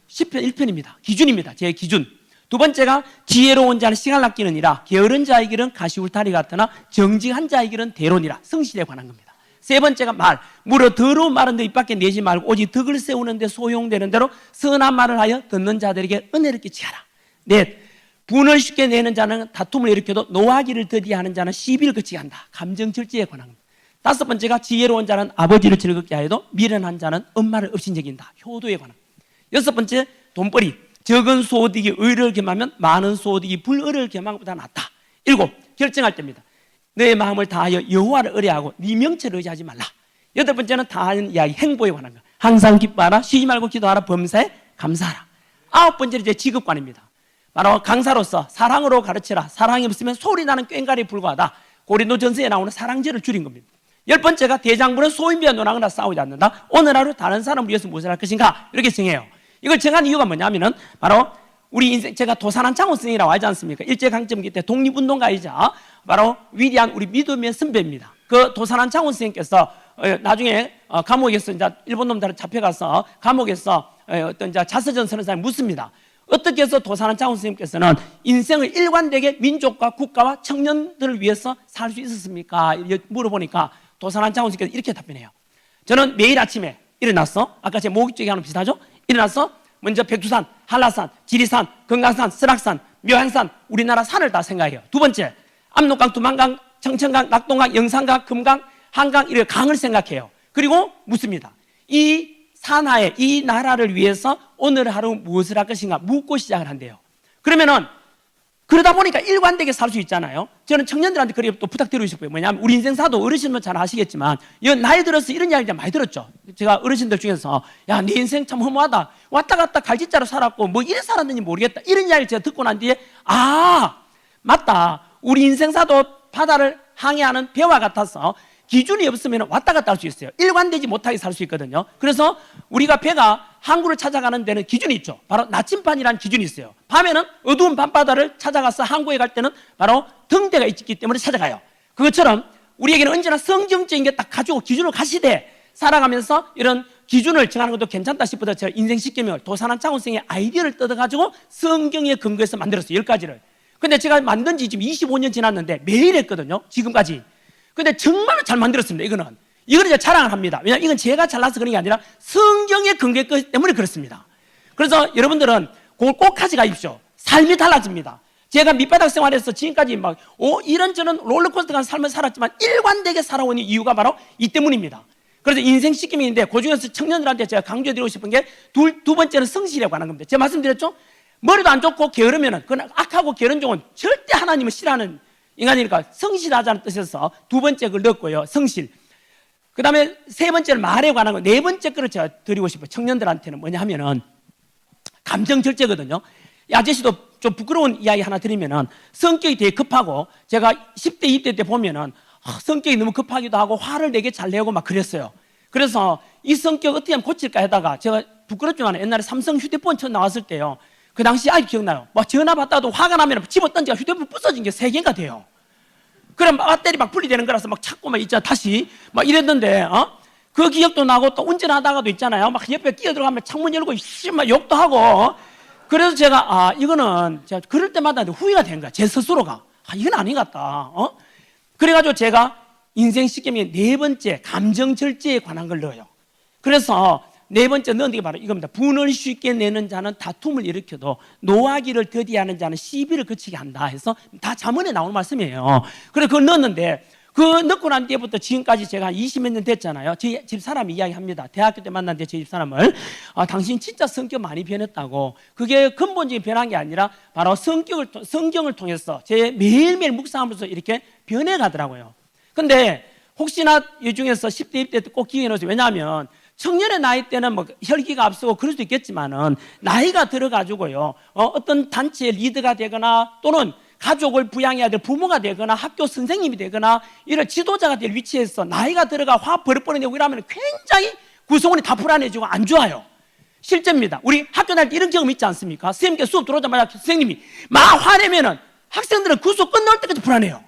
10편 1편입니다. 기준입니다. 제 기준. 두 번째가 지혜로운 자는 시간을 아끼느니라. 게으른 자의 길은 가시울타리 같으나 정직한 자의 길은 대론이라. 성실에 관한 겁니다. 세 번째가 말. 무려 더러운 말은 너 입 밖에 내지 말고 오직 덕을 세우는 데 소용되는 대로 선한 말을 하여 듣는 자들에게 은혜를 끼치하라. 넷. 분을 쉽게 내는 자는 다툼을 일으켜도 노하기를 더디하는 자는 시비를 그치게 한다. 감정 절제에 관한 겁니다. 다섯 번째가 지혜로운 자는 아버지를 즐겁게 하여도 미련한 자는 엄마를 업신여긴다. 효도에 관한 겁니다. 여섯 번째 돈벌이. 적은 소득이 의를 겸하면 많은 소득이 불의를 겸한 것보다 낫다. 일곱, 결정할 때입니다. 너의 마음을 다하여 여호와를 의뢰하고 네 명체를 의지하지 말라. 여덟 번째는 다하는 이야기, 행보에 관한 것. 항상 기뻐하라, 쉬지 말고 기도하라, 범사에 감사하라. 아홉 번째는 이제 직업관입니다. 바로 강사로서 사랑으로 가르치라. 사랑이 없으면 소리 나는 꽹과리에 불과하다. 고린도전서에 나오는 사랑제를 줄인 겁니다. 열 번째가 대장부는 소인비와 논하거나 싸우지 않는다. 오늘 하루 다른 사람을 위해서 무엇을 할 것인가 이렇게 정해요. 이걸 정한 이유가 뭐냐면은 바로 우리 인생, 제가 도산한 장원성이라고 하지 않습니까? 일제강점기 때 독립운동가이자 바로 위대한 우리 믿음의 선배입니다. 그 도산한 장원성께서 나중에 감옥에서 이제 일본 놈들 잡혀가서 감옥에서 어떤 이제 자서전 쓰는 사람이 묻습니다. 어떻게 해서 도산한 장훈 선생님께서는 인생을 일관되게 민족과 국가와 청년들을 위해서 살 수 있었습니까? 물어보니까 도산한 장훈 선생님께서 이렇게 답변해요. 저는 매일 아침에 일어나서, 아까 제 모기 쪽이 하나 비슷하죠? 일어나서 먼저 백두산, 한라산, 지리산, 금강산, 설악산, 묘향산, 우리나라 산을 다 생각해요. 두 번째, 압록강, 두만강, 청천강, 낙동강, 영산강, 금강, 한강, 이런 강을 생각해요. 그리고 묻습니다. 이 산하에, 이 나라를 위해서 오늘 하루 무엇을 할 것인가 묻고 시작을 한대요. 그러면은 그러다 보니까 일관되게 살 수 있잖아요. 저는 청년들한테 그렇게 또 부탁드리고 싶어요. 뭐냐면 우리 인생사도 어르신들 잘 아시겠지만 나이 들어서 이런 이야기 많이 들었죠. 제가 어르신들 중에서 야, 네 인생 참 허무하다. 왔다 갔다 갈짓자로 살았고 뭐 이래 살았는지 모르겠다. 이런 이야기를 제가 듣고 난 뒤에 맞다. 우리 인생사도 바다를 항해하는 배와 같아서 기준이 없으면 왔다 갔다 할 수 있어요. 일관되지 못하게 살 수 있거든요. 그래서 우리가 배가 항구를 찾아가는 데는 기준이 있죠. 바로 나침반이라는 기준이 있어요. 밤에는 어두운 밤바다를 찾아가서 항구에 갈 때는 바로 등대가 있기 때문에 찾아가요. 그것처럼 우리에게는 언제나 성경적인 게 딱 가지고 기준을 가시되 살아가면서 이런 기준을 정하는 것도 괜찮다 싶어서 제가 인생 10계명을 도산한 장훈생의 아이디어를 뜯어가지고 성경에 근거해서 만들었어요. 10가지를. 근데 제가 만든 지 지금 25년 지났는데 매일 했거든요. 지금까지. 근데 정말 잘 만들었습니다. 이거는 제가 자랑을 합니다. 왜냐하면 이건 제가 잘나서 그런 게 아니라 성경에 근거했기 때문에 그렇습니다. 그래서 여러분들은 그걸 꼭 가져가십시오. 삶이 달라집니다. 제가 밑바닥 생활에서 지금까지 이런저런 롤러코스터 같은 삶을 살았지만 일관되게 살아온 이유가 바로 이 때문입니다. 그래서 인생 10계명인데 그중에서 청년들한테 제가 강조드리고 싶은 게 두 번째는 성실에 관한 겁니다. 제가 말씀드렸죠? 머리도 안 좋고 게으르면은 그건 악하고 게으른 종은 절대 하나님을 싫어하는 인간이니까 성실하자는 뜻에서 두 번째 걸 넣었고요. 성실. 그 다음에 세 번째는 말에 관한 거. 네 번째 거를 제가 드리고 싶어요. 청년들한테는 뭐냐 하면은 감정 절제거든요. 이 아저씨도 좀 부끄러운 이야기 하나 드리면은 성격이 되게 급하고 제가 10대, 20대 때 보면은 성격이 너무 급하기도 하고 화를 되게 잘 내고 막 그랬어요. 그래서 이 성격 어떻게 하면 고칠까 하다가 제가 부끄럽지만 옛날에 삼성 휴대폰 처음 나왔을 때요. 그 당시 아직 기억나요. 막 전화 받다가도 화가 나면 집어 던지가 휴대폰 부서진 게 3개가 돼요. 그럼 배터리 막 분리되는 거라서 막 찾고 막 있잖아. 다시 막 이랬는데, 그 기억도 나고 또 운전하다가도 있잖아요. 막 옆에 끼어 들어가면 창문 열고 막 욕도 하고. 그래서 제가, 이거는 제가 그럴 때마다 후회가 된 거야. 제 스스로가. 이건 아닌 것 같다. 그래가지고 제가 인생 10계명의 네 번째 감정 절제에 관한 걸 넣어요. 그래서 네 번째 넣은 게 바로 이겁니다. 분을 쉽게 내는 자는 다툼을 일으켜도 노하기를 더디하는 자는 시비를 그치게 한다 해서 다 잠언에 나오는 말씀이에요. 그래서 그걸 넣었는데 그 넣고 난 뒤부터 지금까지 제가 20몇 년 됐잖아요. 저희 집사람이 이야기합니다. 대학교 때 만난 저희 집사람을 당신 진짜 성격 많이 변했다고. 그게 근본적인 변한 게 아니라 바로 성경을 통해서 제 매일매일 묵상하면서 이렇게 변해가더라고요. 근데 혹시나 이 중에서 10대, 20대 때 꼭 기억해 놓으세요. 왜냐하면 청년의 나이 때는 뭐 혈기가 앞서고 그럴 수도 있겠지만은 나이가 들어가지고요. 어떤 단체의 리더가 되거나 또는 가족을 부양해야 될 부모가 되거나 학교 선생님이 되거나 이런 지도자가 될 위치에서 나이가 들어가 화 버릇버릇 내고 이러면 굉장히 구성원이 다 불안해지고 안 좋아요. 실제입니다. 우리 학교 다닐 때 이런 경험 있지 않습니까? 선생님께 수업 들어오자마자 선생님이 막 화내면은 학생들은 그 수업 끝날 때까지 불안해요.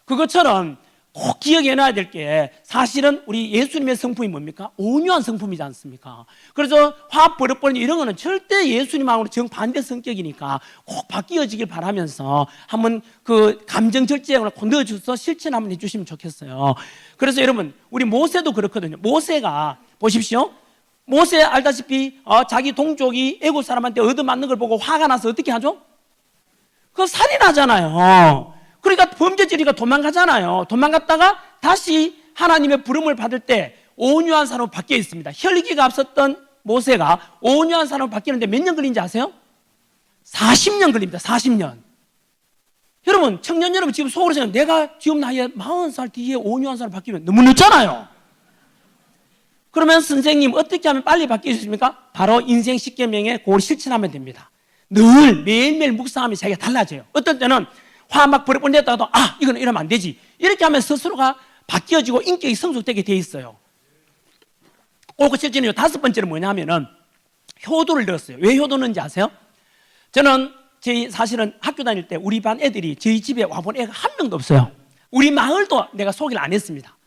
그것처럼 꼭 기억해놔야 될 게 사실은 우리 예수님의 성품이 뭡니까? 온유한 성품이지 않습니까? 그래서 화 버릇버릇 이런 거는 절대 예수님하고는 정반대 성격이니까 꼭 바뀌어지길 바라면서 한번 그 감정 절제를 넣어줘서 실천 한번 해주시면 좋겠어요. 그래서 여러분 우리 모세도 그렇거든요. 모세가 보십시오. 모세 알다시피 자기 동족이 애굽 사람한테 얻어맞는 걸 보고 화가 나서 어떻게 하죠? 그거 살인하잖아요. 그러니까 범죄자리가 도망가잖아요. 도망갔다가 다시 하나님의 부름을 받을 때 온유한 사람으로 바뀌어 있습니다. 혈기가 앞섰던 모세가 온유한 사람으로 바뀌는데 몇 년 걸린지 아세요? 40년 걸립니다. 40년. 여러분, 청년 여러분 지금 속으로 생각하면 내가 지금 나이에 40살 뒤에 온유한 사람으로 바뀌면 너무 늦잖아요. 그러면 선생님 어떻게 하면 빨리 바뀔 수 있습니까? 바로 인생 10계명에 그걸 실천하면 됩니다. 늘 매일매일 묵상하면 자기가 달라져요. 어떤 때는 화 막 버릇버릇 냈다가도 이거는 이러면 안 되지. 이렇게 하면 스스로가 바뀌어지고 인격이 성숙되게 돼 있어요. 그 실제는 다섯 번째는 뭐냐 하면은 효도를 넣었어요. 왜 효도 넣는지 아세요? 저는 사실은 학교 다닐 때 우리 반 애들이 저희 집에 와본 애가 한 명도 없어요. 우리 마을도 내가 소개를 안 했습니다.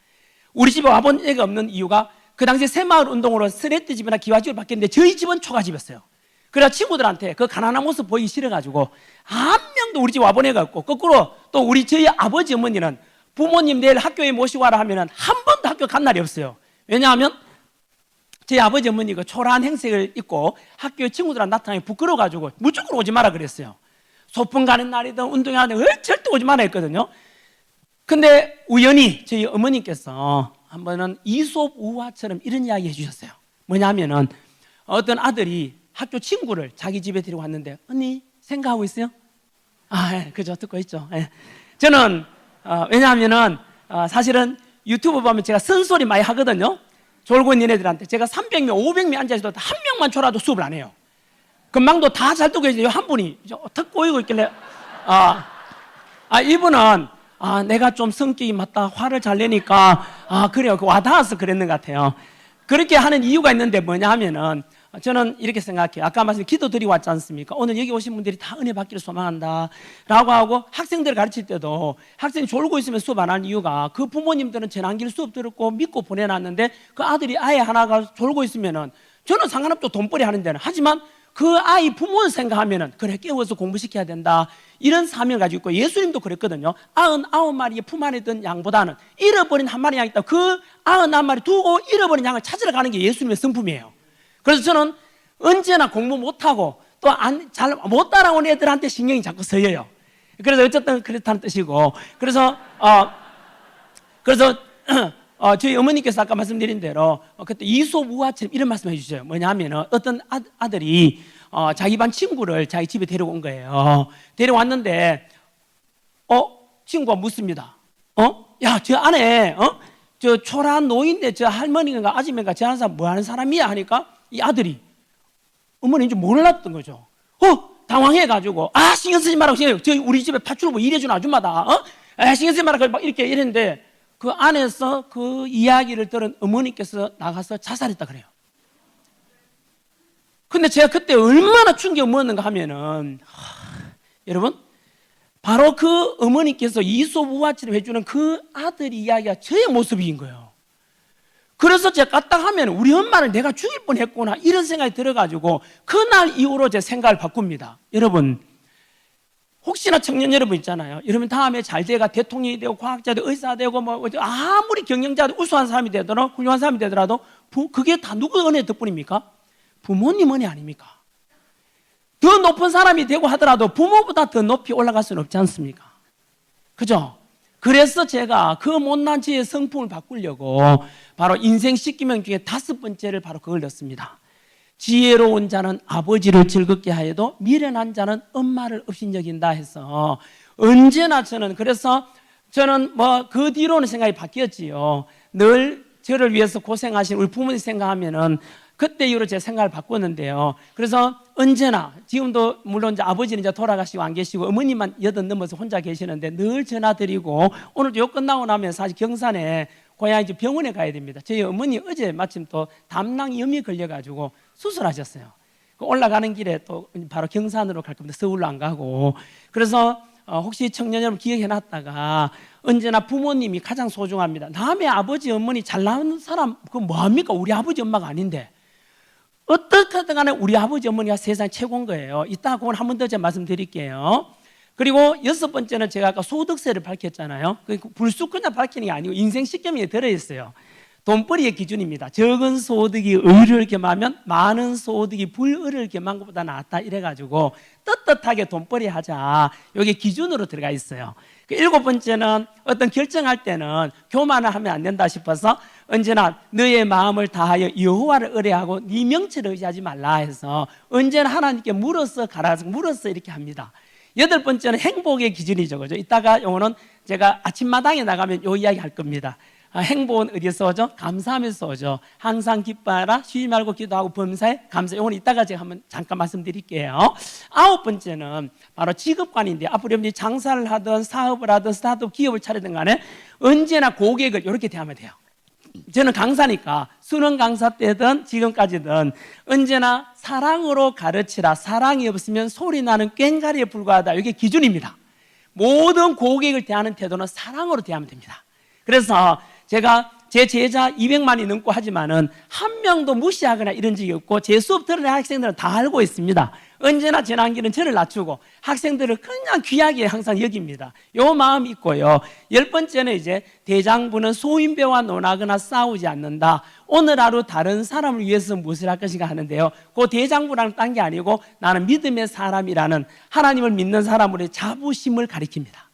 우리 집에 와본 애가 없는 이유가 그 당시에 새마을 운동으로 스레트 집이나 기와집을 바뀌었는데 저희 집은 초가집이었어요. 그래서 친구들한테 그 가난한 모습 보이기 싫어가지고 한 명도 우리 집 와본 애가 없고, 거꾸로 또 저희 아버지 어머니는 부모님 내일 학교에 모시고 와라 하면은 한 번도 학교 간 날이 없어요. 왜냐하면 저희 아버지 어머니가 초라한 행색을 입고 학교에 친구들한테 나타나면 부끄러워가지고 무조건 오지 마라 그랬어요. 소풍 가는 날이든 운동하는 날이든 절대 오지 마라 했거든요. 근데 우연히 저희 어머니께서 한 번은 이솝 우화처럼 이런 이야기 해주셨어요. 뭐냐면은 어떤 아들이 학교 친구를 자기 집에 데리고 왔는데, 언니 생각하고 있어요? 예, 그죠, 듣고 있죠. 예. 저는 왜냐하면은 사실은 유튜브 보면 제가 쓴소리 많이 하거든요. 졸고 있는 애들한테 제가 300명, 500명 앉아있어도 한 명만 졸아도 수업을 안 해요. 금방도 다 잘 듣고 계시죠. 한 분이 턱 꼬이고 있길래 이분은 내가 좀 성격이 맞다, 화를 잘 내니까 그래요, 와닿아서 그랬는 것 같아요. 그렇게 하는 이유가 있는데 뭐냐 하면은 저는 이렇게 생각해요. 아까 말씀 기도 드리고 왔지 않습니까? 오늘 여기 오신 분들이 다 은혜 받기를 소망한다 라고 하고, 학생들 가르칠 때도 학생이 졸고 있으면 수업 안 하는 이유가 그 부모님들은 전환기를 수업 들었고 믿고 보내놨는데 그 아들이 아예 하나가 졸고 있으면은 저는 상관없죠, 돈벌이 하는 데는. 하지만 그 아이 부모를 생각하면은 그래, 깨워서 공부시켜야 된다, 이런 사명을 가지고 있고, 예수님도 그랬거든요. 99마리의 품 안에 든 양보다는 잃어버린 한 마리 양이 있다, 그 99마리 두고 잃어버린 양을 찾으러 가는 게 예수님의 성품이에요. 그래서 저는 언제나 공부 못하고 또 잘 못 따라온 애들한테 신경이 자꾸 쓰여요. 그래서 어쨌든 그렇다는 뜻이고, 그래서 저희 어머니께서 아까 말씀드린 대로 그때 이솝 우화처럼 이런 말씀 해주셔요. 뭐냐면 어떤 아들이 자기 반 친구를 자기 집에 데려온 거예요. 데려왔는데 친구가 묻습니다. 야, 저 안에 저 초라한 노인네 저 할머니인가 아줌마인가 저 하는 사람 뭐 하는 사람이야 하니까 이 아들이 어머니인 줄 몰랐던 거죠. 당황해가지고 신경 쓰지 말라고, 저희 우리 집에 파출부 일해주는 아줌마다, 신경 쓰지 말라고 막 이렇게 이랬는데, 그 안에서 그 이야기를 들은 어머니께서 나가서 자살했다 그래요. 근데 제가 그때 얼마나 충격을 먹었는가 하면은 여러분, 바로 그 어머니께서 이솝 우화처럼 해주는 그 아들 이야기가 저의 모습인 거예요. 그래서 제가 까딱하면 우리 엄마를 내가 죽일 뻔했구나, 이런 생각이 들어가지고 그날 이후로 제 생각을 바꿉니다. 여러분, 혹시나 청년 여러분 있잖아요. 여러분 다음에 잘 돼가 대통령이 되고 과학자 되고 의사 되고 아무리 경영자도 우수한 사람이 되더라도 훌륭한 사람이 되더라도 그게 다 누구 은혜 덕분입니까? 부모님 은혜 아닙니까? 더 높은 사람이 되고 하더라도 부모보다 더 높이 올라갈 수는 없지 않습니까? 그죠? 그래서 제가 그 못난 저의 성품을 바꾸려고 바로 인생 10기명 중에 5번째를 바로 그걸 넣습니다. 지혜로운 자는 아버지를 즐겁게 하여도 미련한 자는 엄마를 업신여긴다 해서, 언제나 그래서 저는 그 뒤로는 생각이 바뀌었지요. 늘 저를 위해서 고생하신 우리 부모님 생각하면은 그때 이후로 제 생각을 바꿨는데요. 그래서 언제나 지금도 물론 이제 아버지는 이제 돌아가시고 안 계시고 어머님만 80 넘어서 혼자 계시는데 늘 전화드리고, 오늘도 요 끝나고 나면 사실 경산에 고향 이제 병원에 가야 됩니다. 저희 어머니 어제 마침 또 담낭염이 걸려가지고 수술하셨어요. 올라가는 길에 또 바로 경산으로 갈 겁니다. 서울로 안 가고. 그래서 혹시 청년 여러분 기억해놨다가, 언제나 부모님이 가장 소중합니다. 남의 아버지 어머니 잘 나오는 사람 그거 뭐합니까? 우리 아버지 엄마가 아닌데. 어떻게든 간에 우리 아버지 어머니가 세상 최고인 거예요. 이따 그건 한 번 더 제가 말씀드릴게요. 그리고 6번째는 제가 아까 소득세를 밝혔잖아요. 불쑥 그냥 밝히는 게 아니고 인생 10계명에 들어있어요. 돈벌이의 기준입니다. 적은 소득이 의를 겸하면 많은 소득이 불의를 겸한 것보다 낫다, 이래가지고 떳떳하게 돈벌이 하자, 이게 기준으로 들어가 있어요. 7번째는 어떤 결정할 때는 교만을 하면 안 된다 싶어서 언제나 너의 마음을 다하여 여호와를 의뢰하고 네 명체를 의지하지 말라 해서 언제나 하나님께 물어서 가라, 물어서 이렇게 합니다. 8번째는 행복의 기준이죠. 그죠? 이따가 요거는 제가 아침마당에 나가면 요 이야기 할 겁니다. 행복은 어디서 오죠? 감사하면서 오죠. 항상 기뻐하라, 쉬지 말고 기도하고 범사에 감사. 이건 이따가 제가 한번 잠깐 말씀드릴게요. 9번째는 바로 직업관인데, 앞으로 여러분들이 장사를 하든 사업을 하든 스타트업 기업을 차리든 간에 언제나 고객을 이렇게 대하면 돼요. 저는 강사니까 수능 강사 때든 지금까지든 언제나 사랑으로 가르치라, 사랑이 없으면 소리 나는 꽹과리에 불과하다, 이게 기준입니다. 모든 고객을 대하는 태도는 사랑으로 대하면 됩니다. 그래서 제가 제 제자 200만이 넘고 하지만은 한 명도 무시하거나 이런 적이 없고 제 수업 들은 학생들은 다 알고 있습니다. 언제나 전환기는 저를 낮추고 학생들을 그냥 귀하게 항상 여깁니다. 요 마음이 있고요. 10번째는 이제 대장부는 소인배와 논하거나 싸우지 않는다. 오늘 하루 다른 사람을 위해서 무엇을 할 것인가 하는데요. 그 대장부라는 딴 게 아니고 나는 믿음의 사람이라는 하나님을 믿는 사람으로의 자부심을 가리킵니다.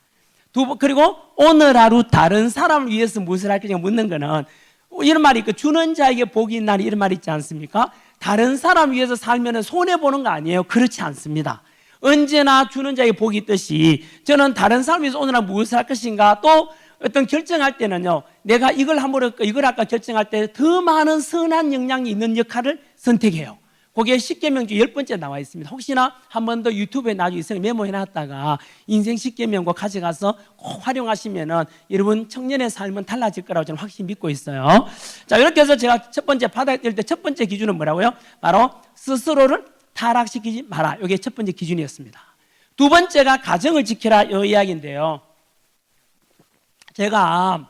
그리고 오늘 하루 다른 사람을 위해서 무엇을 할 것인가 묻는 거는 이런 말이 있고 주는 자에게 복이 있나니 이런 말이 있지 않습니까? 다른 사람을 위해서 살면 손해보는 거 아니에요? 그렇지 않습니다. 언제나 주는 자에게 복이 있듯이 저는 다른 사람을 위해서 오늘 하루 무엇을 할 것인가 또 어떤 결정할 때는요, 내가 이걸 함으로 이걸 할까 결정할 때 더 많은 선한 영향이 있는 역할을 선택해요. 그게 10계명 중 10번째 나와 있습니다. 혹시나 한 번 더 유튜브에 나중에 있으면 메모해놨다가 인생 10계명과 가져가서 꼭 활용하시면은 여러분 청년의 삶은 달라질 거라고 저는 확실히 믿고 있어요. 자, 이렇게 해서 제가 첫 번째 바닥에 뜰 때 첫 번째 기준은 뭐라고요? 바로 스스로를 타락시키지 마라. 이게 첫 번째 기준이었습니다. 두 번째가 가정을 지켜라 이 이야기인데요. 제가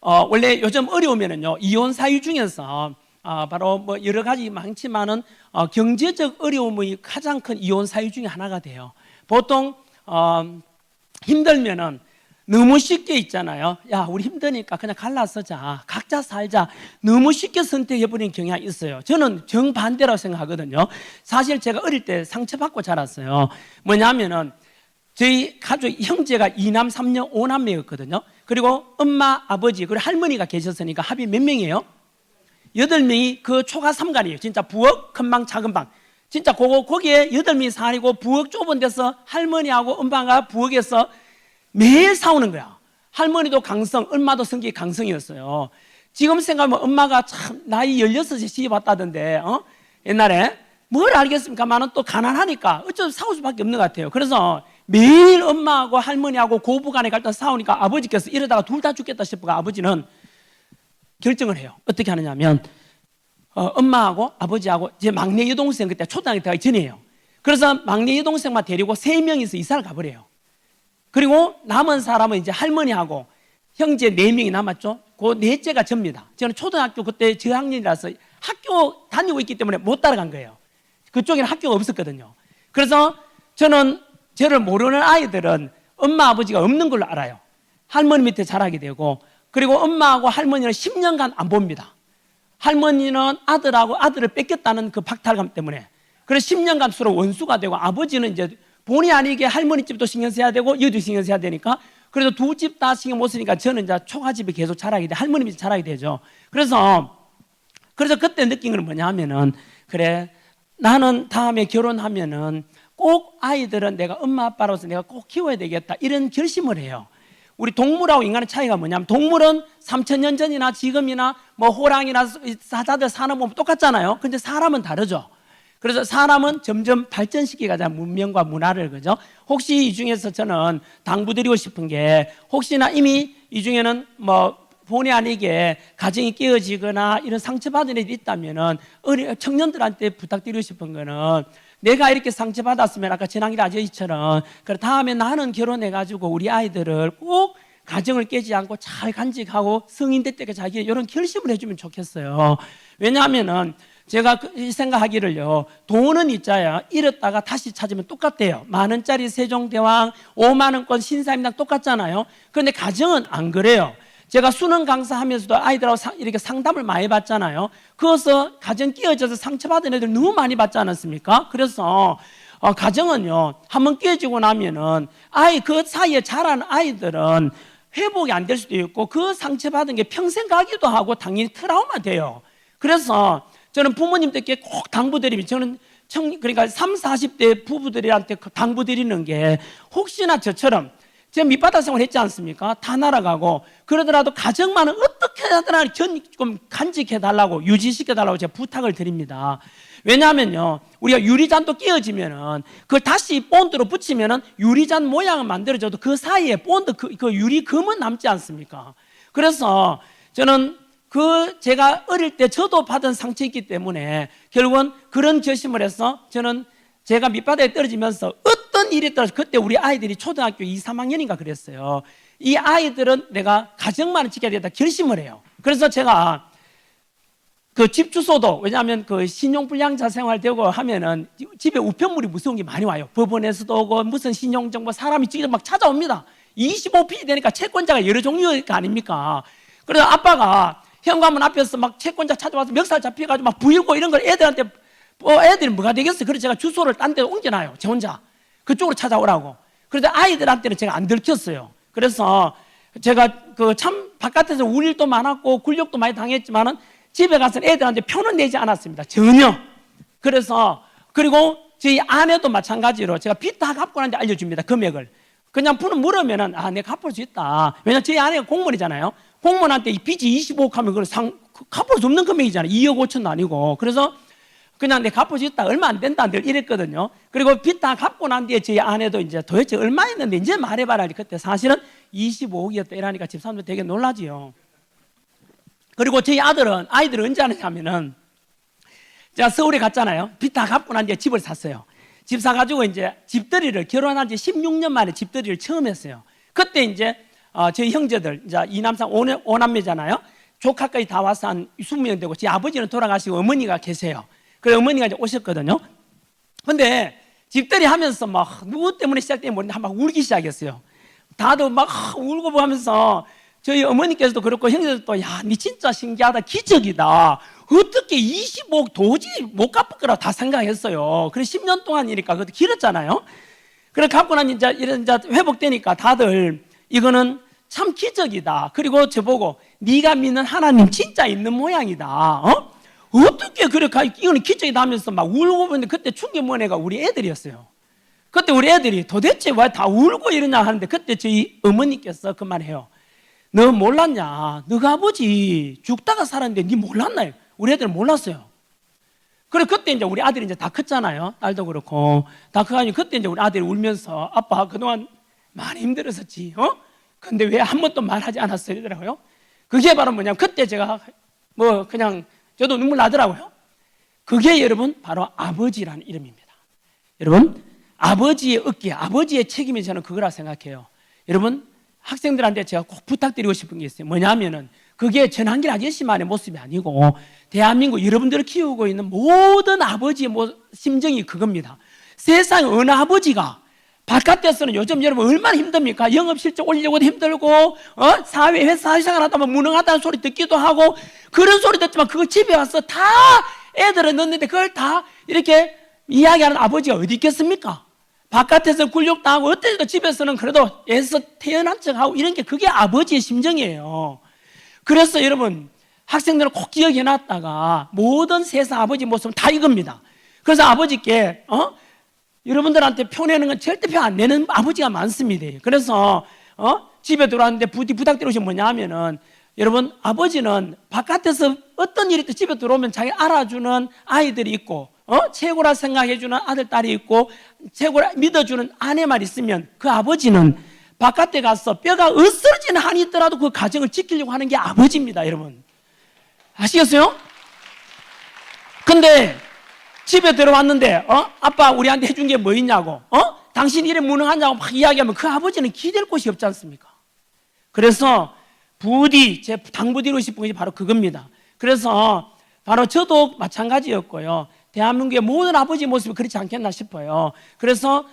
원래 요즘 어려우면은요 이혼 사유 중에서 바로 뭐 여러 가지 많지만은 경제적 어려움이 가장 큰 이혼 사유 중에 하나가 돼요. 보통 힘들면은 너무 쉽게 있잖아요. 야, 우리 힘드니까 그냥 갈라서자, 각자 살자. 너무 쉽게 선택해버리는 경향이 있어요. 저는 정반대라고 생각하거든요. 사실 제가 어릴 때 상처받고 자랐어요. 뭐냐면은 저희 가족 형제가 2남 3녀 5남매였거든요. 그리고 엄마, 아버지, 그리고 할머니가 계셨으니까 합이 몇 명이에요? 8명이 그 초가 삼간이에요. 진짜 부엌, 큰 방, 작은 방. 진짜 거기에 8명이 살고 부엌 좁은 데서 할머니하고 엄마가 부엌에서 매일 싸우는 거야. 할머니도 강성, 엄마도 성격이 강성이었어요. 지금 생각하면 엄마가 참 나이 16에 시집 왔다던데 옛날에 뭘 알겠습니까만은 또 가난하니까 어쩌면 싸울 수밖에 없는 것 같아요. 그래서 매일 엄마하고 할머니하고 고부간에 갈때 싸우니까 아버지께서 이러다가 둘 다 죽겠다 싶어가 아버지는 결정을 해요. 어떻게 하느냐면 엄마하고 아버지하고 제 막내 여동생 그때 초등학교 들어가기 전이에요. 그래서 막내 여동생만 데리고 3명이서 이사를 가버려요. 그리고 남은 사람은 이제 할머니하고 형제 4명이 남았죠. 그 넷째가 접니다. 저는 초등학교 그때 저학년이라서 학교 다니고 있기 때문에 못 따라간 거예요. 그쪽에는 학교가 없었거든요. 그래서 저를 모르는 아이들은 엄마 아버지가 없는 걸로 알아요. 할머니 밑에 자라게 되고 그리고 엄마하고 할머니는 10년간 안 봅니다. 할머니는 아들을 뺏겼다는 그 박탈감 때문에 그래서 10년간 서로 원수가 되고 아버지는 이제 본의 아니게 할머니 집도 신경 써야 되고 여도 신경 써야 되니까 그래서 두 집 다 신경 못 쓰니까 저는 이제 초가집에 계속 자라게 돼 할머니 밑에 자라게 되죠. 그래서 그때 느낀 건 뭐냐 하면은 그래 나는 다음에 결혼하면은 꼭 아이들은 내가 엄마 아빠로서 내가 꼭 키워야 되겠다 이런 결심을 해요. 우리 동물하고 인간의 차이가 뭐냐면 동물은 3000년 전이나 지금이나 뭐 호랑이나 사자들 사는 법 똑같잖아요. 근데 사람은 다르죠. 그래서 사람은 점점 발전시키게 가자 문명과 문화를 그죠. 혹시 이 중에서 저는 당부드리고 싶은 게 혹시나 이미 이 중에는 뭐 본의 아니게 가정이 깨어지거나 이런 상처받은 애들이 있다면은 청년들한테 부탁드리고 싶은 거는 내가 이렇게 상처받았으면 아까 전학일 아저씨처럼 그래 다음에 나는 결혼해가지고 우리 아이들을 꼭 가정을 깨지 않고 잘 간직하고 성인 될 때까지 자기 이런 결심을 해주면 좋겠어요. 왜냐하면은 제가 생각하기를요 돈은 있자야 잃었다가 다시 찾으면 똑같대요. 10,000원짜리 세종대왕 50,000원권 신사임당 똑같잖아요. 그런데 가정은 안 그래요. 제가 수능 강사하면서도 아이들하고 이렇게 상담을 많이 받잖아요. 그래서 가정 깨어져서 상처받은 애들 너무 많이 받지 않았습니까? 그래서 가정은요 한번 깨지고 나면은 그 사이에 자란 아이들은 회복이 안 될 수도 있고 그 상처받은 게 평생 가기도 하고 당연히 트라우마 돼요. 그래서 저는 부모님들께 꼭 당부드리면 저는 그러니까 30, 40대 부부들한테 당부드리는 게 혹시나 저처럼 제가 밑바닥 생활 했지 않습니까? 다 날아가고 그러더라도 가정만은 어떻게 하더라 좀 간직해달라고 유지시켜달라고 제가 부탁을 드립니다. 왜냐하면요 우리가 유리잔도 끼어지면은 그걸 다시 본드로 붙이면은 유리잔 모양을 만들어줘도 그 사이에 본드 그 유리금은 남지 않습니까? 그래서 저는 제가 어릴 때 저도 받은 상처있기 때문에 결국은 그런 결심을 해서 저는 제가 밑바닥에 떨어지면서 어떤 일이 떨어져 그때 우리 아이들이 초등학교 2, 3학년인가 그랬어요. 이 아이들은 내가 가정만을 지켜야 되겠다 결심을 해요. 그래서 제가 그 집 주소도, 왜냐하면 그 신용불량자 생활되고 하면은 집에 우편물이 무서운 게 많이 와요. 법원에서도 오고 무슨 신용정보 사람이 직접 막 찾아옵니다. 25필이 되니까 채권자가 여러 종류가 아닙니까? 그래서 아빠가 현관문 앞에서 막 채권자 찾아와서 멱살 잡혀가지고 막 부이고 이런 걸 애들한테, 애들이 뭐가 되겠어요? 그래서 제가 주소를 딴 데 옮겨놔요. 제 혼자. 그쪽으로 찾아오라고. 그런데 아이들한테는 제가 안 들켰어요. 그래서 제가 그 참 바깥에서 울 일도 많았고 굴욕도 많이 당했지만은 집에 가서 애들한테 표는 내지 않았습니다. 전혀. 그래서, 그리고 저희 아내도 마찬가지로 제가 빚 다 갚고 나는데 알려줍니다. 금액을. 그냥 분은 물으면은, 내가 갚을 수 있다. 왜냐면 저희 아내가 공무원이잖아요. 공무원한테 이 빚이 25억 하면 그건 갚을 수 없는 금액이잖아요. 2억 5천도 아니고. 그래서 그냥 내가 갚을 수 있다. 얼마 안 된다. 늘 이랬거든요. 그리고 빚 다 갚고 난 뒤에 저희 아내도 이제 도대체 얼마 있는데 이제 말해봐라. 그때 사실은 25억이었다. 이러니까 집사람들 되게 놀라지요. 그리고 저희 아이들은 언제 하느냐면은, 제가 서울에 갔잖아요. 빚 다 갚고 난 뒤에 집을 샀어요. 집 사가지고 이제 집들이를, 결혼한 지 16년 만에 집들이를 처음 했어요. 그때 이제, 저희 형제들, 이제 이남삼 5남매잖아요. 조카까지 다 와서 한 20명 되고, 제 아버지는 돌아가시고 어머니가 계세요. 그래서 어머니가 이제 오셨거든요. 근데 집들이 하면서 막 누구 때문에 시작되는지 모르는데 막 울기 시작했어요. 다들 막 울고 하면서 저희 어머니께서도 그렇고 형제들도, 야, 니 진짜 신기하다, 기적이다. 어떻게 25억 도저히 못 갚을 거라고 다 생각했어요. 그래서 10년 동안이니까 그것도 길었잖아요. 그래 갖고 난 이제 이런 이제 회복되니까 다들 이거는 참 기적이다. 그리고 저보고 네가 믿는 하나님 진짜 있는 모양이다. 어떻게 그렇게 이거는 기적이다 하면서 막 울고 보는데, 그때 충격먹은 애가 우리 애들이었어요. 그때 우리 애들이 도대체 왜 다 울고 이러냐 하는데, 그때 저희 어머니께서 그 말해요. 너 몰랐냐? 너가 아버지 죽다가 살았는데 니 몰랐나요? 우리 애들은 몰랐어요. 그래, 그때 이제 우리 아들이 이제 다 컸잖아요. 딸도 그렇고. 다 커가지고 그때 이제 우리 아들이 울면서, 아빠 그동안 많이 힘들었었지. 근데 왜 한 번도 말하지 않았어요? 이러더라고요. 그게 바로 뭐냐면, 그때 제가 그냥 저도 눈물 나더라고요. 그게 여러분 바로 아버지라는 이름입니다. 여러분, 아버지의 어깨, 아버지의 책임이 저는 그거라 생각해요. 여러분, 학생들한테 제가 꼭 부탁드리고 싶은 게 있어요. 뭐냐면은, 그게 전한길 아저씨만의 모습이 아니고 대한민국 여러분들을 키우고 있는 모든 아버지의 심정이 그겁니다. 세상 어느 아버지가, 바깥에서는 요즘 여러분 얼마나 힘듭니까? 영업실적 올리려고도 힘들고, 사회생활 하다 보면 무능하다는 소리 듣기도 하고, 그런 소리 듣지만 그거 집에 와서 다 애들은 넣는데 그걸 다 이렇게 이야기하는 아버지가 어디 있겠습니까? 바깥에서 굴욕당하고, 어때도 집에서는 그래도 애써 태어난 척하고 이런 게, 그게 아버지의 심정이에요. 그래서 여러분, 학생들은 꼭 기억해 놨다가 모든 세상 아버지 모습은 다 이겁니다. 그래서 아버지께 여러분들한테 표내는 건 절대 표 안 내는 아버지가 많습니다. 그래서 집에 들어왔는데 부탁드리고 싶은 뭐냐 하면은, 여러분, 아버지는 바깥에서 어떤 일이 있든 집에 들어오면 자기 알아주는 아이들이 있고, 최고라 생각해주는 아들, 딸이 있고, 최고라 믿어주는 아내만 있으면, 그 아버지는 바깥에 가서 뼈가 으스러지는 한이 있더라도 그 가정을 지키려고 하는 게 아버지입니다, 여러분. 아시겠어요? 근데 집에 들어왔는데, 아빠 우리한테 해준 게 뭐 있냐고, 당신 이래 무능하냐고 막 이야기하면 그 아버지는 기댈 곳이 없지 않습니까? 그래서 부디 제 당부드리고 싶은 것이 바로 그겁니다. 그래서 바로 저도 마찬가지였고요. 대한민국의 모든 아버지 모습이 그렇지 않겠나 싶어요. 그래서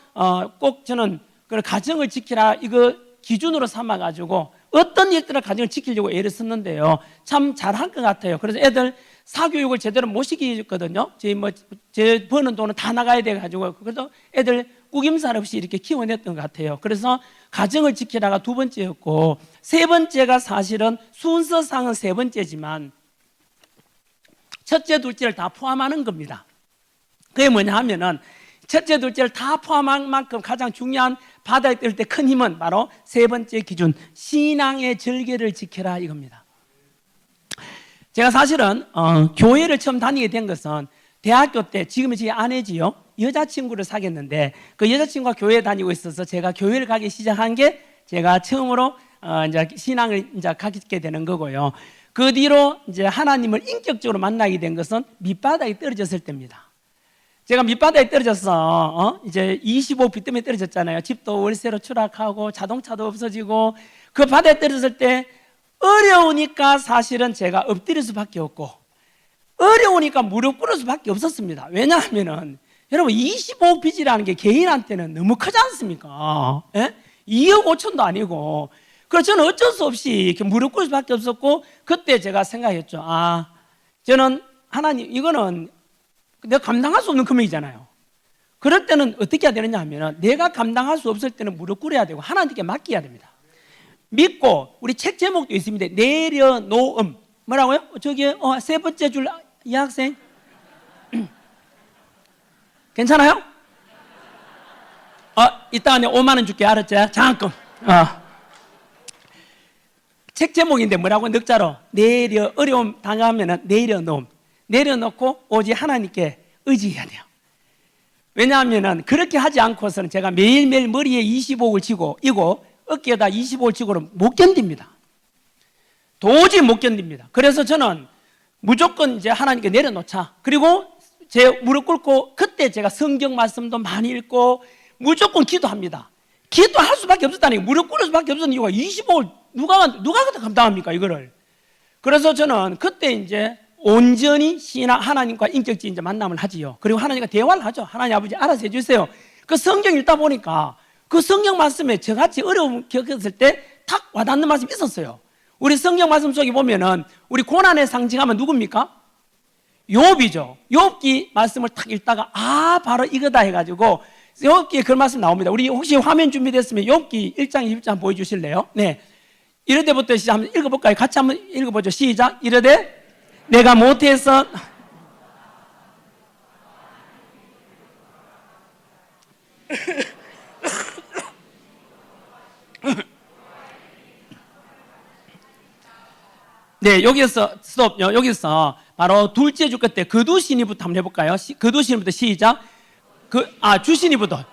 꼭 저는 그 가정을 지키라 이거 기준으로 삼아가지고 어떤 일들은 가정을 지키려고 애를 썼는데요. 참 잘한 것 같아요. 그래서 애들 사교육을 제대로 못 시키거든요. 제 버는 돈은 다 나가야 돼가지고, 그래서 애들 꾸김살 없이 이렇게 키워냈던 것 같아요. 그래서 가정을 지키라가 두 번째였고, 세 번째가 사실은 순서상은 세 번째지만 첫째, 둘째를 다 포함하는 겁니다. 그게 뭐냐 하면은, 첫째, 둘째를 다 포함한 만큼 가장 중요한, 받아야 될 때 큰 힘은 바로 세 번째 기준, 신앙의 절개를 지켜라 이겁니다. 제가 사실은 교회를 처음 다니게 된 것은 대학교 때, 지금은 제 아내지요, 여자친구를 사귀었는데 그 여자친구가 교회에 다니고 있어서 제가 교회를 가기 시작한 게 제가 처음으로 이제 신앙을 이제 갖게 되는 거고요. 그 뒤로 이제 하나님을 인격적으로 만나게 된 것은 밑바닥에 떨어졌을 때입니다. 제가 밑바닥에 떨어져서 이제 25빚 때문에 떨어졌잖아요. 집도 월세로 추락하고 자동차도 없어지고, 그 바다에 떨어졌을 때 어려우니까 사실은 제가 엎드릴 수밖에 없고 어려우니까 무릎 꿇을 수밖에 없었습니다. 왜냐하면은 여러분 25빚이라는 게 개인한테는 너무 크지 않습니까? 예? 2억 5천도 아니고. 그래서 저는 어쩔 수 없이 이렇게 무릎 꿇을 수밖에 없었고, 그때 제가 생각했죠. 저는 하나님, 이거는 내가 감당할 수 없는 금액이잖아요. 그럴 때는 어떻게 해야 되느냐 하면 내가 감당할 수 없을 때는 무릎 꿇어야 되고 하나님께 맡겨야 됩니다. 믿고, 우리 책 제목도 있습니다. 내려놓음. 뭐라고요? 저기 세 번째 줄 이 학생 괜찮아요? 이따가 내가 5만 원 줄게. 알았지? 잠깐. 책 제목인데 뭐라고 넉자로 어려움 당하면은 내려놓음. 내려놓고 오직 하나님께 의지해야 돼요. 왜냐하면은 그렇게 하지 않고서는 제가 매일매일 머리에 25억을 쥐고 어깨에다 25억을 쥐고는 못 견딥니다. 도저히 못 견딥니다. 그래서 저는 무조건 이제 하나님께 내려놓자. 그리고 제 무릎 꿇고 그때 제가 성경 말씀도 많이 읽고 무조건 기도합니다. 기도할 수밖에 없었다니. 무릎 꿇을 수밖에 없었던 이유가 25억을 누가 감당합니까 이거를. 그래서 저는 그때 이제 온전히 하나님과 인격적인 이제 만남을 하지요. 그리고 하나님과 대화를 하죠. 하나님 아버지 알아서 해주세요. 그 성경 읽다 보니까 그 성경 말씀에 저같이 어려움 겪었을 때 탁 와닿는 말씀이 있었어요. 우리 성경 말씀 속에 보면은 우리 고난의 상징하면 누굽니까? 욥이죠. 욥기 말씀을 탁 읽다가 바로 이거다 해가지고 욥기에 그런 말씀 나옵니다. 우리 혹시 화면 준비됐으면 욥기 1장 20절 한번 보여주실래요? 네. 이르되부터 시작 한번 읽어볼까요? 같이 한번 읽어보죠. 시작. 이르되 내가 못해서 네, 여기서 스톱요. 여기서 바로 둘째 주 끝에 거두시니부터 한번 해볼까요? 거두시니부터 시작. 주시니부터.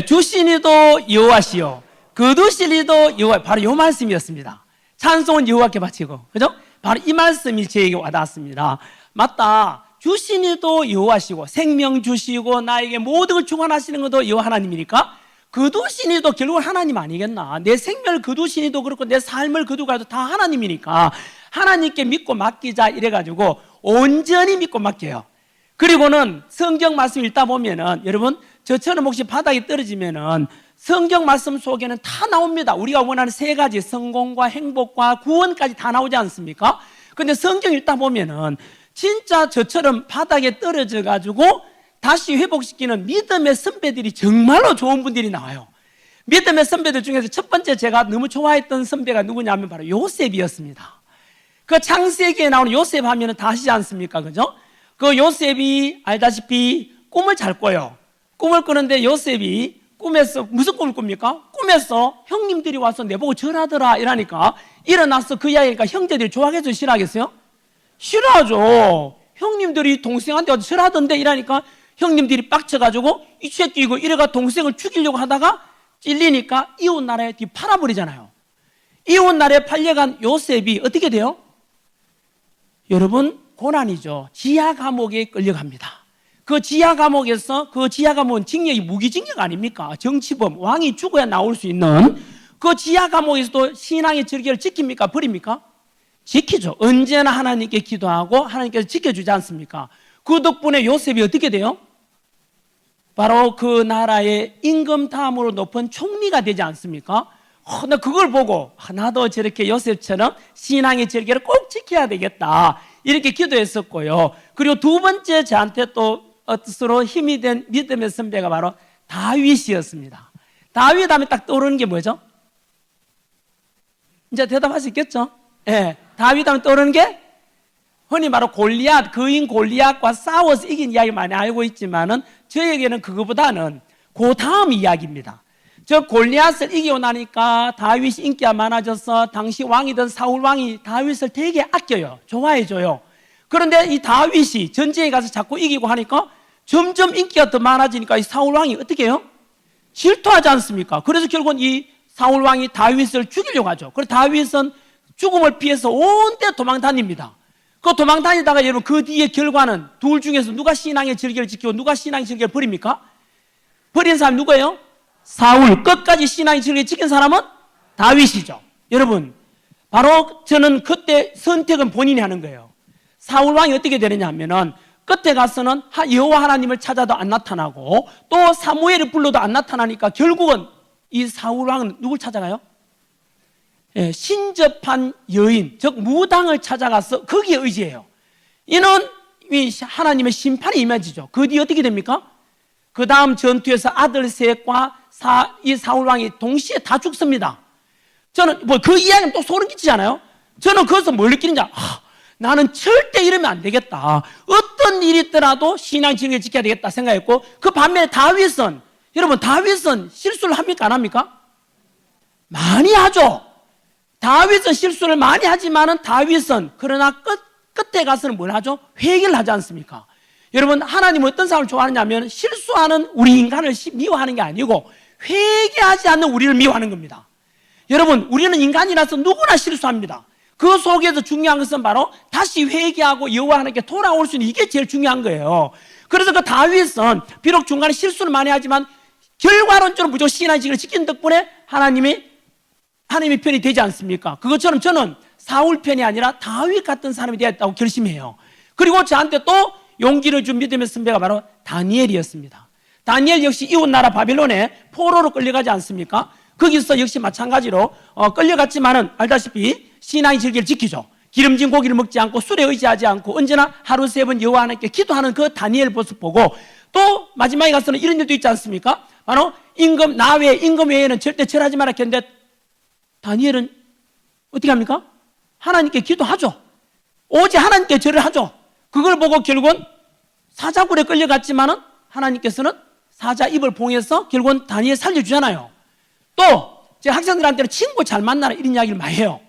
주시니도 여호와시요 거두시니도 여호와. 바로 이 말씀이었습니다. 찬송은 여호와께 바치고, 그죠? 바로 이 말씀이 저에게 와닿았습니다. 맞다. 주시니도 여호와시고 생명 주시고 나에게 모든 걸 주관하시는 것도 여호와 하나님이니까 거두시니도 결국은 하나님 아니겠나. 내 생명을 거두시니도 그렇고 내 삶을 거두가도 다 하나님이니까 하나님께 믿고 맡기자 이래가지고 온전히 믿고 맡겨요. 그리고는 성경 말씀 읽다 보면은 여러분 저처럼 혹시 바닥에 떨어지면은 성경 말씀 속에는 다 나옵니다. 우리가 원하는 세 가지 성공과 행복과 구원까지 다 나오지 않습니까? 근데 성경 읽다 보면은 진짜 저처럼 바닥에 떨어져 가지고 다시 회복시키는 믿음의 선배들이 정말로 좋은 분들이 나와요. 믿음의 선배들 중에서 첫 번째 제가 너무 좋아했던 선배가 누구냐면 바로 요셉이었습니다. 그 창세기에 나오는 요셉 하면은 다 아시지 않습니까? 그죠? 그 요셉이 알다시피 꿈을 잘 꿔요. 꿈을 꾸는데 요셉이 꿈에서 무슨 꿈을 꿉니까? 꿈에서 형님들이 와서 내보고 절하더라 이러니까 일어나서 그 이야기니까 형제들이 좋아하겠어요? 싫어하겠어요? 싫어하죠. 형님들이 동생한테 와서 절하던데 이러니까 형님들이 빡쳐가지고 이 새끼 이거 이래가 동생을 죽이려고 하다가 찔리니까 이웃 나라에 뒤 팔아버리잖아요. 이웃 나라에 팔려간 요셉이 어떻게 돼요? 여러분 고난이죠. 지하 감옥에 끌려갑니다. 그 지하 감옥에서 그 지하 감옥은 징역이 무기징역 아닙니까? 정치범, 왕이 죽어야 나올 수 있는 그 지하 감옥에서도 신앙의 절개를 지킵니까? 버립니까? 지키죠. 언제나 하나님께 기도하고 하나님께서 지켜주지 않습니까? 그 덕분에 요셉이 어떻게 돼요? 바로 그 나라의 임금 다음으로 높은 총리가 되지 않습니까? 나 그걸 보고 나도 저렇게 요셉처럼 신앙의 절개를 꼭 지켜야 되겠다 이렇게 기도했었고요. 그리고 두 번째 저한테 또 스스로 힘이 된 믿음의 선배가 바로 다윗이었습니다. 다윗 하면 딱 떠오르는 게 뭐죠? 이제 대답할 수 있겠죠? 예, 다윗 하면 떠오르는 게 흔히 바로 골리앗, 거인 골리앗과 싸워서 이긴 이야기 많이 알고 있지만은 저에게는 그거보다는 그 다음 이야기입니다. 저 골리앗을 이기고 나니까 다윗이 인기가 많아져서 당시 왕이던 사울 왕이 다윗을 되게 아껴요. 좋아해줘요. 그런데 이 다윗이 전쟁에 가서 자꾸 이기고 하니까 점점 인기가 더 많아지니까 이 사울 왕이 어떻게 해요? 질투하지 않습니까? 그래서 결국은 이 사울 왕이 다윗을 죽이려고 하죠. 그래서 다윗은 죽음을 피해서 온 데 도망 다닙니다. 그 도망 다니다가 여러분 그 뒤에 결과는 둘 중에서 누가 신앙의 절개를 지키고 누가 신앙의 절개를 버립니까? 버린 사람 누구예요? 사울. 끝까지 신앙의 절개를 지킨 사람은 다윗이죠. 여러분, 바로 저는 그때 선택은 본인이 하는 거예요. 사울 왕이 어떻게 되느냐 하면은 끝에 가서는 여호와 하나님을 찾아도 안 나타나고 또 사무엘을 불러도 안 나타나니까 결국은 이 사울 왕은 누굴 찾아가요? 예, 신접한 여인, 즉 무당을 찾아가서 거기에 의지해요. 이는 하나님의 심판이 임해지죠. 그 뒤에 어떻게 됩니까? 그 다음 전투에서 아들 셋과 이 사울 왕이 동시에 다 죽습니다. 저는 뭐 그 이야기는 또 소름 끼치잖아요. 저는 거기서 뭘 느끼는지 나는 절대 이러면 안 되겠다. 어떤 일이 있더라도 신앙 진리를 지켜야 되겠다 생각했고, 그 반면에 다윗은, 여러분 다윗은 실수를 합니까 안 합니까? 많이 하죠. 다윗은 실수를 많이 하지만은 다윗은 그러나 끝에 가서는 뭘 하죠? 회개를 하지 않습니까? 여러분, 하나님은 어떤 사람을 좋아하느냐면 실수하는 우리 인간을 미워하는 게 아니고 회개하지 않는 우리를 미워하는 겁니다. 여러분, 우리는 인간이라서 누구나 실수합니다. 그 속에서 중요한 것은 바로 다시 회개하고 여호와 하나님께 돌아올 수 있는, 이게 제일 중요한 거예요. 그래서 그 다윗은 비록 중간에 실수를 많이 하지만 결과론적으로 무조건 신앙의 지식을 지킨 덕분에 하나님의 편이 되지 않습니까? 그것처럼 저는 사울 편이 아니라 다윗 같은 사람이 되었다고 결심해요. 그리고 저한테 또 용기를 준 믿음의 선배가 바로 다니엘이었습니다. 다니엘 역시 이웃나라 바빌론에 포로로 끌려가지 않습니까? 거기서 역시 마찬가지로 끌려갔지만은 알다시피 신앙의 질기를 지키죠. 기름진 고기를 먹지 않고 술에 의지하지 않고 언제나 하루 3번 여호와 하나님께 기도하는 그 다니엘 모습 보고, 또 마지막에 가서는 이런 일도 있지 않습니까? 바로 임금 외에는 절대 절하지 마라 했는데 다니엘은 어떻게 합니까? 하나님께 기도하죠. 오직 하나님께 절을 하죠. 그걸 보고 결국은 사자굴에 끌려갔지만은 하나님께서는 사자 입을 봉해서 결국은 다니엘 살려주잖아요. 또 제 학생들한테는 친구 잘 만나라 이런 이야기를 많이 해요.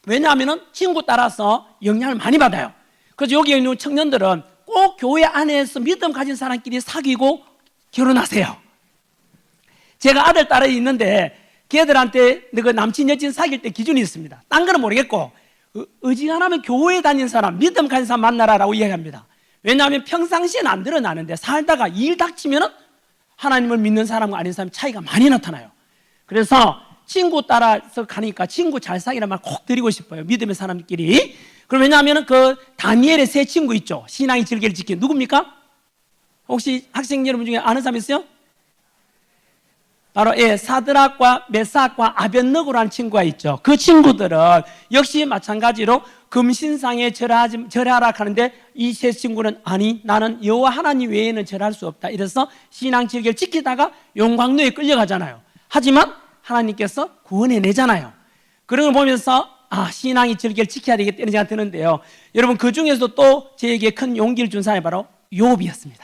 왜냐하면 친구 따라서 영향을 많이 받아요. 그래서 여기 있는 청년들은 꼭 교회 안에서 믿음 가진 사람끼리 사귀고 결혼하세요. 제가 아들, 딸이 있는데 걔들한테 그 남친, 여친 사귈 때 기준이 있습니다. 딴 거는 모르겠고 어지간하면 교회에 다니는 사람, 믿음 가진 사람 만나라라고 이야기합니다. 왜냐하면 평상시에는 안 드러나는데 살다가 일 닥치면은 하나님을 믿는 사람과 아닌 사람 차이가 많이 나타나요. 그래서 친구 따라서 가니까 친구 잘 사귀라는 말 꼭 드리고 싶어요. 믿음의 사람끼리. 그럼 왜냐하면 그 다니엘의 세 친구 있죠. 신앙의 질개를 지킨 누굽니까? 혹시 학생 여러분 중에 아는 사람 있어요? 바로 사드락과 메삭과 아벳느고라는 친구가 있죠. 그 친구들은 역시 마찬가지로 금신상에 절하라 하는데 이 세 친구는 아니, 나는 여호와 하나님 외에는 절할 수 없다. 이래서 신앙 질개를 지키다가 용광로에 끌려가잖아요. 하지만 하나님께서 구원해내잖아요. 그런 걸 보면서 신앙의 질개를 지켜야 되겠다 이런 생각이 드는데요. 여러분, 그 중에서도 또 저에게 큰 용기를 준 사람이 바로 욥이었습니다.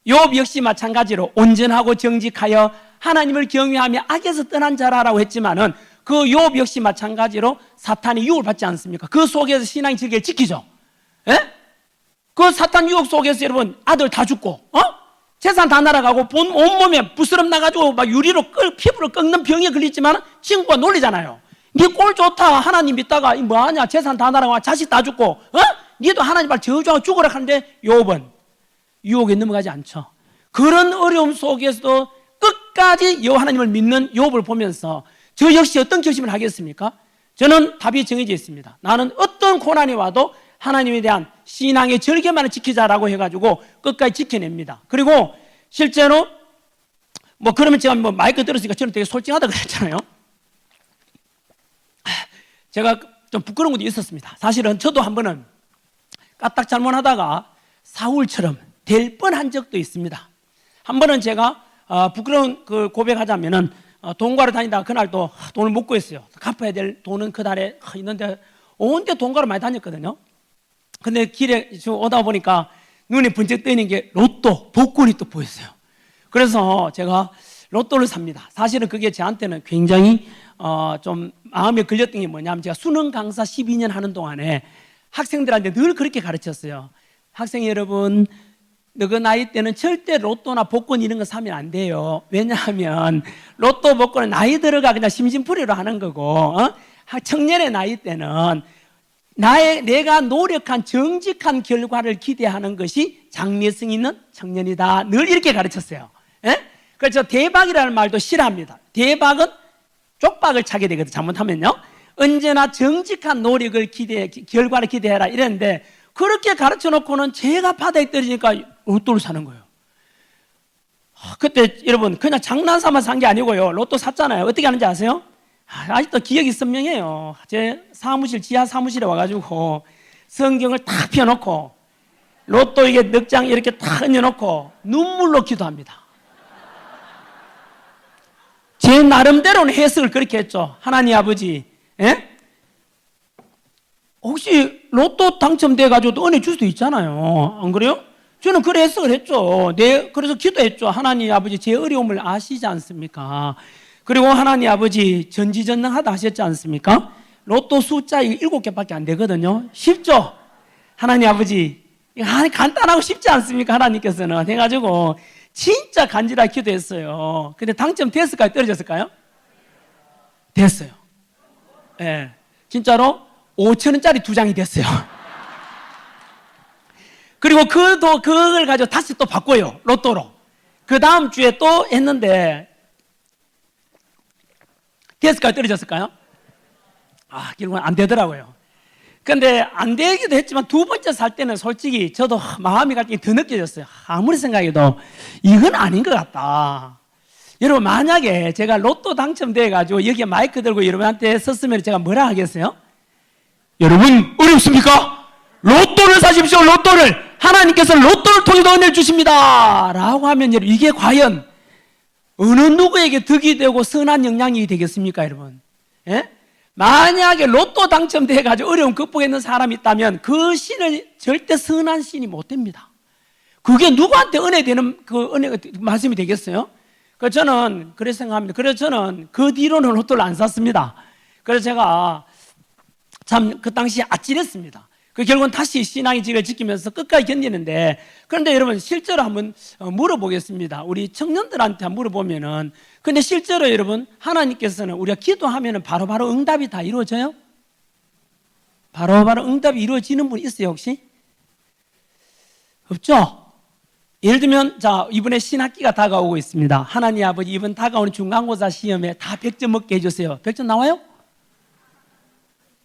욥 역시 마찬가지로 온전하고 정직하여 하나님을 경외하며 악에서 떠난 자라라고 했지만은 그 욥 역시 마찬가지로 사탄의 유혹을 받지 않습니까? 그 속에서 신앙의 질개를 지키죠. 예? 그 사탄 유혹 속에서 여러분 아들 다 죽고 재산 다 날아가고 온몸에 부스럼 나가지고 막 유리로 피부를 꺾는 병에 걸리지만 친구가 놀리잖아요. 네 꼴 좋다, 하나님 믿다가 뭐하냐, 재산 다 날아가고 자식 다 죽고 니도 하나님 말 저주하고 죽으라 하는데 욥은 유혹에 넘어가지 않죠. 그런 어려움 속에서도 끝까지 여호와 하나님을 믿는 욥을 보면서 저 역시 어떤 결심을 하겠습니까? 저는 답이 정해져 있습니다. 나는 어떤 고난이 와도 하나님에 대한 신앙의 절개만을 지키자라고 해가지고 끝까지 지켜냅니다. 그리고 실제로 그러면 제가 마이크 들었으니까 저는 되게 솔직하다고 그랬잖아요. 제가 좀 부끄러운 것도 있었습니다. 사실은 저도 한 번은 까딱 잘못하다가 사울처럼 될 뻔한 적도 있습니다. 한 번은 제가 부끄러운 그 고백하자면은 돈과를 다니다가 그날 또 돈을 못 구했어요. 갚아야 될 돈은 그달에 있는데 온데 돈과를 많이 다녔거든요. 근데 길에 오다 보니까 눈에 번쩍 뜨이는 게 로또, 복권이 또 보였어요. 그래서 제가 로또를 삽니다. 사실은 그게 저한테는 굉장히 좀 마음에 걸렸던 게 뭐냐면 제가 수능 강사 12년 하는 동안에 학생들한테 늘 그렇게 가르쳤어요. 학생 여러분, 너그 나이 때는 절대 로또나 복권 이런 거 사면 안 돼요. 왜냐하면 로또, 복권은 나이 들어가 그냥 심심풀이로 하는 거고 청년의 나이 때는 내가 노력한 정직한 결과를 기대하는 것이 장래성 있는 청년이다. 늘 이렇게 가르쳤어요. 예? 그래서 대박이라는 말도 싫어합니다. 대박은 쪽박을 차게 되거든, 잘못하면요. 언제나 정직한 노력을 결과를 기대해라 이랬는데, 그렇게 가르쳐 놓고는 제가 바닥에 떨어지니까 로또를 사는 거예요. 그때 여러분 그냥 장난삼아 산 게 아니고요. 로또 샀잖아요. 어떻게 하는지 아세요? 아직도 기억이 선명해요. 제 사무실, 지하 사무실에 와가지고 성경을 탁 펴놓고 로또 이게 넉 장 이렇게 탁 얹어놓고 눈물로 기도합니다. 제 나름대로는 해석을 그렇게 했죠. 하나님 아버지, 예? 혹시 로또 당첨돼가지고 은혜 줄 수도 있잖아요. 안 그래요? 저는 그래 해석을 했죠. 그래서 기도했죠. 하나님 아버지, 제 어려움을 아시지 않습니까? 그리고 하나님 아버지, 전지전능하다 하셨지 않습니까? 로또 숫자 7개밖에 안 되거든요. 쉽죠? 하나님 아버지, 간단하고 쉽지 않습니까? 하나님께서는. 해가지고 진짜 간절하게 기도했어요. 근데 당첨됐을까요? 떨어졌을까요? 됐어요. 예. 네. 진짜로 5,000원짜리 2장이 됐어요. 그리고 그걸 가지고 다시 또 바꿔요. 로또로. 그 다음 주에 또 했는데, 됐을까요? 떨어졌을까요? 결국은 안 되더라고요. 근데 안 되기도 했지만 두 번째 살 때는 솔직히 저도 마음이 갑자기 더 느껴졌어요. 아무리 생각해도 이건 아닌 것 같다. 여러분, 만약에 제가 로또 당첨돼가지고 여기에 마이크 들고 여러분한테 섰으면 제가 뭐라 하겠어요? 여러분, 어렵습니까? 로또를 사십시오, 로또를! 하나님께서 로또를 통해서 은혜를 주십니다! 라고 하면 여러분, 이게 과연 어느 누구에게 득이 되고 선한 영향이 되겠습니까, 여러분? 예? 만약에 로또 당첨돼가지고 어려움 극복했는 사람이 있다면 그 신을 절대 선한 신이 못 됩니다. 그게 누구한테 은혜 되는 말씀이 되겠어요? 그래서 저는 그렇게 생각합니다. 그래서 저는 그 뒤로는 로또를 안 샀습니다. 그래서 제가 참 그 당시에 아찔했습니다. 결국은 다시 신앙의 지를 지키면서 끝까지 견디는데, 그런데 여러분 실제로 한번 물어보겠습니다. 우리 청년들한테 한번 물어보면은, 근데 실제로 여러분 하나님께서는 우리가 기도하면은 바로바로 응답이 다 이루어져요? 바로바로 응답이 이루어지는 분 있어요 혹시? 없죠? 예를 들면 자, 이번에 신학기가 다가오고 있습니다. 하나님 아버지, 이번 다가오는 중간고사 시험에 다 100점 먹게 해주세요. 100점 나와요?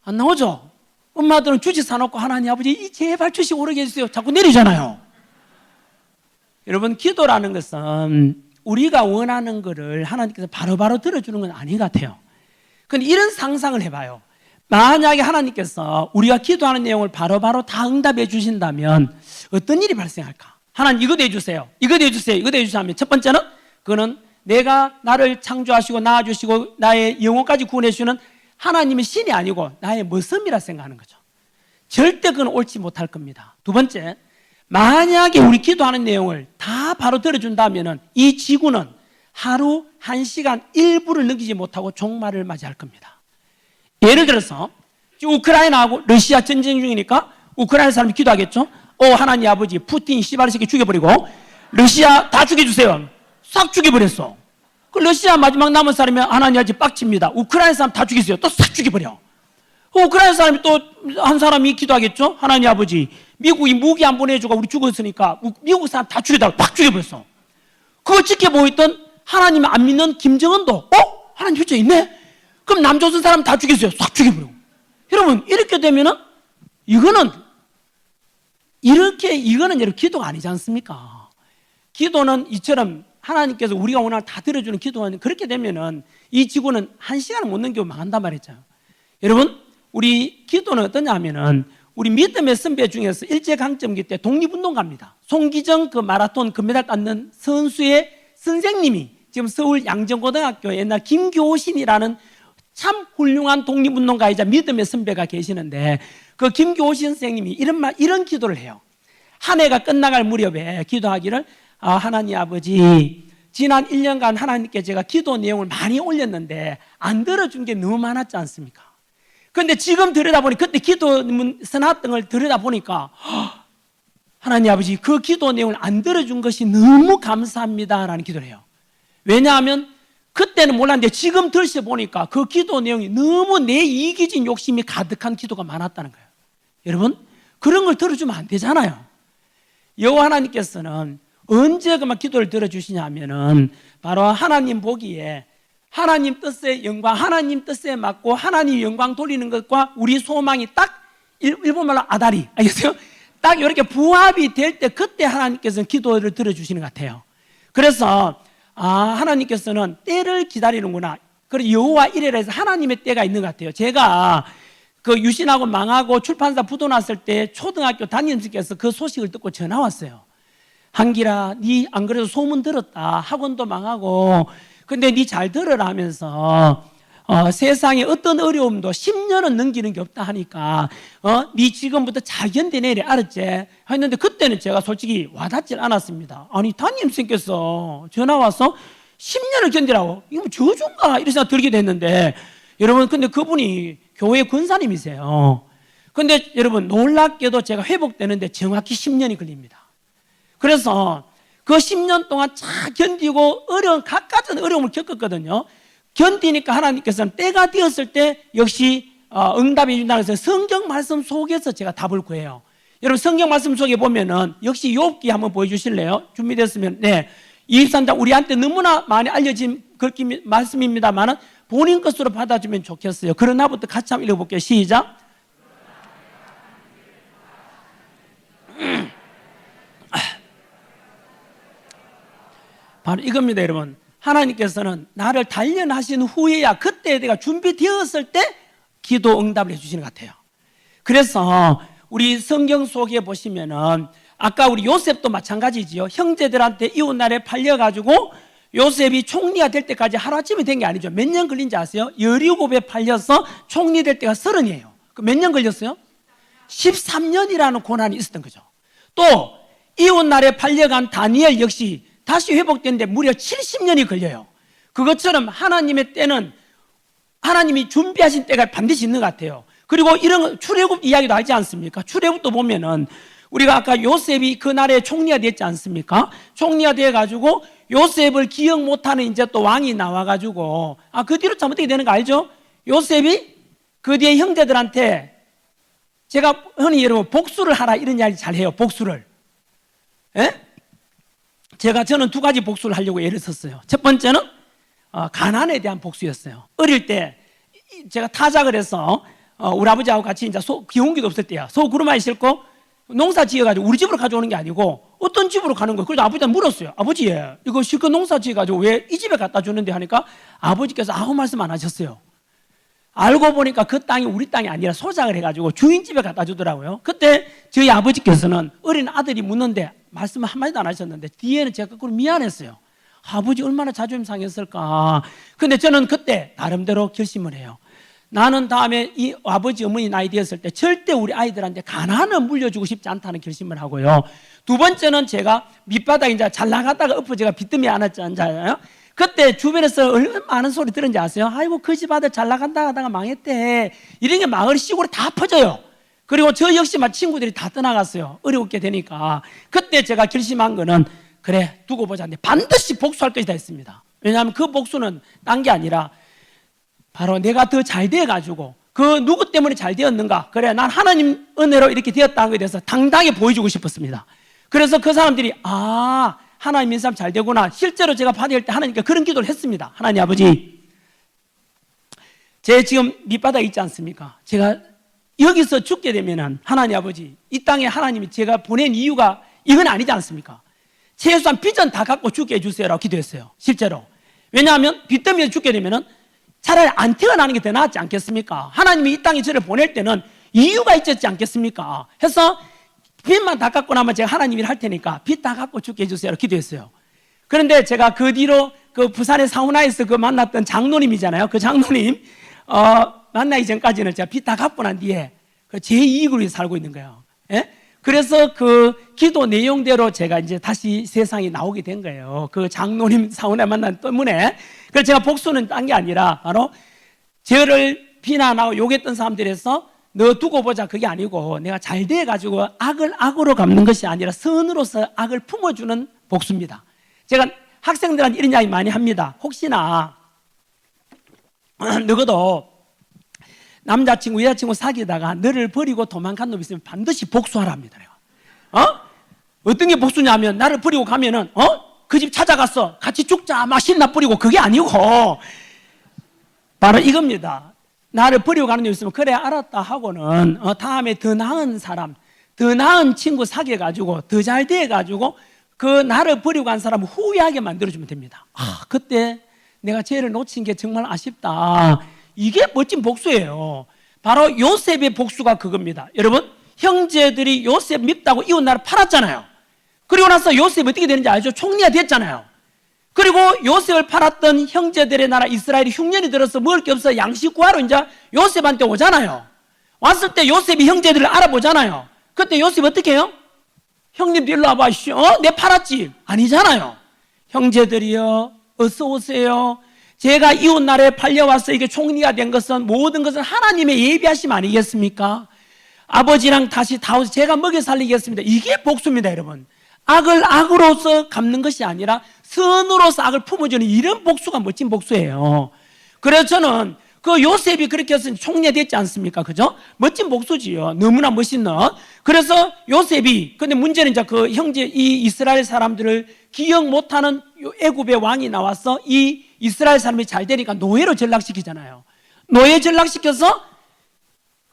안 나오죠? 엄마들은 주식 사놓고 하나님 아버지 제발 주식 오르게 해주세요 자꾸 내리잖아요. 여러분, 기도라는 것은 우리가 원하는 것을 하나님께서 바로바로 들어주는 건 아닌 것 같아요. 그런데 이런 상상을 해봐요. 만약에 하나님께서 우리가 기도하는 내용을 바로바로 다 응답해 주신다면 어떤 일이 발생할까? 하나님 이거 해주세요, 이거 해주세요, 이거 해주세요 하면 첫 번째는 그거는 내가 나를 창조하시고 낳아주시고 나의 영혼까지 구원해주는 하나님의 신이 아니고 나의 머슴이라 생각하는 거죠. 절대 그건 옳지 못할 겁니다. 두 번째, 만약에 우리 기도하는 내용을 다 바로 들어준다면 이 지구는 하루 1시간 1분을 넘기지 못하고 종말을 맞이할 겁니다. 예를 들어서 우크라이나하고 러시아 전쟁 중이니까 우크라이나 사람이 기도하겠죠. 하나님 아버지, 푸틴 씨발 새끼 죽여버리고 러시아 다 죽여주세요. 싹 죽여버렸어. 그 러시아 마지막 남은 사람이 하나님 아버지 빡칩니다. 우크라이나 사람 다 죽이세요. 또 싹 죽여버려. 우크라이나 사람이 또 한 사람이 기도하겠죠. 하나님 아버지, 미국이 무기 안 보내주고 우리 죽었으니까 미국 사람 다 죽여달라고 팍 죽여버렸어. 그걸 지켜보고 있던 하나님 안 믿는 김정은도 하나님 진짜 있네? 그럼 남조선 사람 다 죽였어요. 싹 죽여버리고. 여러분, 이렇게 되면은 이거는 여러분 기도가 아니지 않습니까? 기도는 이처럼 하나님께서 우리가 원하는 다 들어주는 기도는 그렇게 되면은 이 지구는 1시간을 못 넘기고 망한단 말이죠. 여러분, 우리 기도는 어떠냐 하면은 우리 믿음의 선배 중에서 일제강점기 때 독립운동가입니다. 송기정 그 마라톤 금메달 땄는 선수의 선생님이 지금 서울 양정고등학교 옛날 김교신이라는 참 훌륭한 독립운동가이자 믿음의 선배가 계시는데 그 김교신 선생님이 이런 기도를 해요. 한 해가 끝나갈 무렵에 기도하기를 하나님 아버지, 지난 1년간 하나님께 제가 기도 내용을 많이 올렸는데 안 들어준 게 너무 많았지 않습니까? 그런데 지금 들여다보니 그때 기도 써놨던 걸 들여다보니까 하나님 아버지, 그 기도 내용을 안 들어준 것이 너무 감사합니다라는 기도를 해요. 왜냐하면 그때는 몰랐는데 지금 들여다보니까 그 기도 내용이 너무 내 이기적인 욕심이 가득한 기도가 많았다는 거예요. 여러분, 그런 걸 들어주면 안 되잖아요. 여호와 하나님께서는 언제 그만 기도를 들어주시냐 하면은 바로 하나님 보기에 하나님 뜻에 영광, 하나님 뜻에 맞고 하나님 영광 돌리는 것과 우리 소망이 딱 일본말로 아다리, 알겠어요? 딱 이렇게 부합이 될 때 그때 하나님께서는 기도를 들어주시는 것 같아요. 그래서 하나님께서는 때를 기다리는구나. 그리고 여호와 이래라 해서 하나님의 때가 있는 것 같아요. 제가 그 유신하고 망하고 출판사 부도 났을 때 초등학교 담임선생님께서 그 소식을 듣고 전화 왔어요. 한길아, 니 안 그래도 소문 들었다. 학원도 망하고 근데 니 잘 들으라 하면서 세상에 어떤 어려움도 10년은 넘기는 게 없다 하니까 니 지금부터 잘 견뎌내래, 알았지? 했는데 그때는 제가 솔직히 와닿질 않았습니다. 아니 담임선생님께서 전화 와서 10년을 견디라고? 이거 뭐 저주인가? 이런 생각 들게 됐는데 여러분, 근데 그분이 교회 권사님이세요. 근데 여러분, 놀랍게도 제가 회복되는데 정확히 10년이 걸립니다. 그래서 그 10년 동안 잘 견디고 갖가지 어려움을 겪었거든요. 견디니까 하나님께서는 때가 되었을 때 역시 응답해 준다는 것을 성경 말씀 속에서 제가 답을 구해요. 여러분, 성경 말씀 속에 보면은 역시 욥기 한번 보여주실래요? 준비됐으면. 네, 23장 우리한테 너무나 많이 알려진 말씀입니다만은 본인 것으로 받아주면 좋겠어요. 그러나부터 같이 한번 읽어볼게요. 시작. 바로 이겁니다, 여러분. 하나님께서는 나를 단련하신 후에야 그때 내가 준비되었을 때 기도 응답을 해주시는 것 같아요. 그래서 우리 성경 속에 보시면은 아까 우리 요셉도 마찬가지지요. 형제들한테 이웃나라에 팔려가지고 요셉이 총리가 될 때까지 하루아침에 된 게 아니죠. 몇 년 걸린지 아세요? 17에 팔려서 총리 될 때가 30이에요. 몇 년 걸렸어요? 13년이라는 고난이 있었던 거죠. 또 이웃나라에 팔려간 다니엘 역시 다시 회복되는데 무려 70년이 걸려요. 그것처럼 하나님의 때는 하나님이 준비하신 때가 반드시 있는 것 같아요. 그리고 이런 출애굽 이야기도 하지 않습니까? 출애굽도 보면은 우리가 아까 요셉이 그 나라의 총리가 됐지 않습니까? 총리가 돼가지고 요셉을 기억 못하는 이제 또 왕이 나와가지고 그 뒤로 참 어떻게 되는 거 알죠? 요셉이 그 뒤에 형제들한테 제가 흔히 여러분 복수를 하라 이런 이야기 잘 해요. 복수를. 예? 저는 두 가지 복수를 하려고 애를 썼어요. 첫 번째는 가난에 대한 복수였어요. 어릴 때 제가 타작을 해서 우리 아버지하고 같이 이제 기운기도 없을 때야. 소 구루마에 싣고 농사 지어가지고 우리 집으로 가져오는 게 아니고 어떤 집으로 가는 거예요. 그래서 아버지한테 물었어요. 아버지, 이거 실컷 농사 지어가지고 왜 이 집에 갖다 주는데 하니까 아버지께서 아무 말씀 안 하셨어요. 알고 보니까 그 땅이 우리 땅이 아니라 소작을 해가지고 주인 집에 갖다 주더라고요. 그때 저희 아버지께서는 어린 아들이 묻는데 말씀 한마디도 안 하셨는데 뒤에는 제가 거꾸로 미안했어요. 아버지 얼마나 자존심 상했을까. 근데 저는 그때 나름대로 결심을 해요. 나는 다음에 이 아버지 어머니 나이 되었을 때 절대 우리 아이들한테 가난을 물려주고 싶지 않다는 결심을 하고요. 두 번째는 제가 밑바닥에 이제 잘 나갔다가 엎어져가 빚더미 안았잖아요. 그때 주변에서 얼마나 많은 소리 들은지 아세요? 아이고 그 집 아들 잘 나간다 하다가 망했대. 이런 게 마을 시골에 다 퍼져요. 그리고 저 역시 막 친구들이 다 떠나갔어요. 어렵게 되니까. 그때 제가 결심한 거는 그래 두고 보자. 반드시 복수할 것이다 했습니다. 왜냐하면 그 복수는 딴 게 아니라 바로 내가 더 잘 돼가지고 그 누구 때문에 잘 되었는가. 그래 난 하나님 은혜로 이렇게 되었다는 것에 대해서 당당히 보여주고 싶었습니다. 그래서 그 사람들이 하나님 인사람 잘 되구나. 실제로 제가 받을 때 하나님께 그런 기도를 했습니다. 하나님 아버지, 제 지금 밑바닥에 있지 않습니까? 제가 여기서 죽게 되면은 하나님 아버지, 이 땅에 하나님이 제가 보낸 이유가 이건 아니지 않습니까? 최소한 빚은 다 갖고 죽게 해주세요라고 기도했어요. 실제로. 왜냐하면 빚 때문에 죽게 되면은 차라리 안 태어나는 게 더 낫지 않겠습니까? 하나님이 이 땅에 저를 보낼 때는 이유가 있었지 않겠습니까? 해서 빚만 다 갖고 나면 제가 하나님 일 할 테니까 빚 다 갖고 죽게 해주세요라고 기도했어요. 그런데 제가 그 뒤로 그 부산의 사우나에서 그 만났던 장로님이잖아요. 그 장로님 만나기 전까지는 제가 빚 다 갚고 난 뒤에 제 이익으로 살고 있는 거예요. 예? 그래서 그 기도 내용대로 제가 이제 다시 세상에 나오게 된 거예요. 그 장로님 사우나 만난 때문에. 그래서 제가 복수는 딴 게 아니라 바로 저를 비난하고 욕했던 사람들에서 너 두고 보자 그게 아니고 내가 잘 돼가지고 악을 악으로 갚는 것이 아니라 선으로서 악을 품어주는 복수입니다. 제가 학생들한테 이런 이야기 많이 합니다. 혹시나 너도 남자친구 여자친구 사귀다가 너를 버리고 도망간 놈이 있으면 반드시 복수하라 합니다. 내가. 어떤 게 복수냐면 나를 버리고 가면은 그 집 찾아갔어 같이 죽자 막 신나 뿌리고 그게 아니고 바로 이겁니다. 나를 버리고 가는 데 있으면 그래 알았다 하고는 다음에 더 나은 사람, 더 나은 친구 사귀어가지고 더 잘 돼가지고 그 나를 버리고 간 사람을 후회하게 만들어주면 됩니다. 그때 내가 쟤를 놓친 게 정말 아쉽다. 이게 멋진 복수예요. 바로 요셉의 복수가 그겁니다. 여러분, 형제들이 요셉 밉다고 이웃나라를 팔았잖아요. 그리고 나서 요셉이 어떻게 되는지 알죠? 총리가 됐잖아요. 그리고 요셉을 팔았던 형제들의 나라 이스라엘이 흉년이 들어서 먹을 게 없어 양식 구하러 이제 요셉한테 오잖아요. 왔을 때 요셉이 형제들을 알아보잖아요. 그때 요셉이 어떻게 해요? 형님들 일로 와봐. 내 팔았지? 아니잖아요. 형제들이여 어서 오세요. 제가 이웃 나라에 팔려와서 이게 총리가 된 것은 모든 것은 하나님의 예비하심 아니겠습니까? 아버지랑 다시 다오서 제가 먹여 살리겠습니다. 이게 복수입니다, 여러분. 악을 악으로서 갚는 것이 아니라 선으로서 악을 품어주는 이런 복수가 멋진 복수예요. 그래서 저는 그 요셉이 그렇게 해서 총리가 됐지 않습니까? 그죠? 멋진 복수지요. 너무나 멋있는. 그래서 요셉이, 근데 문제는 이제 그 형제, 이 이스라엘 사람들을 기억 못하는 애굽의 왕이 나와서 이 이스라엘 사람이 잘 되니까 노예로 전락시키잖아요. 노예 전락시켜서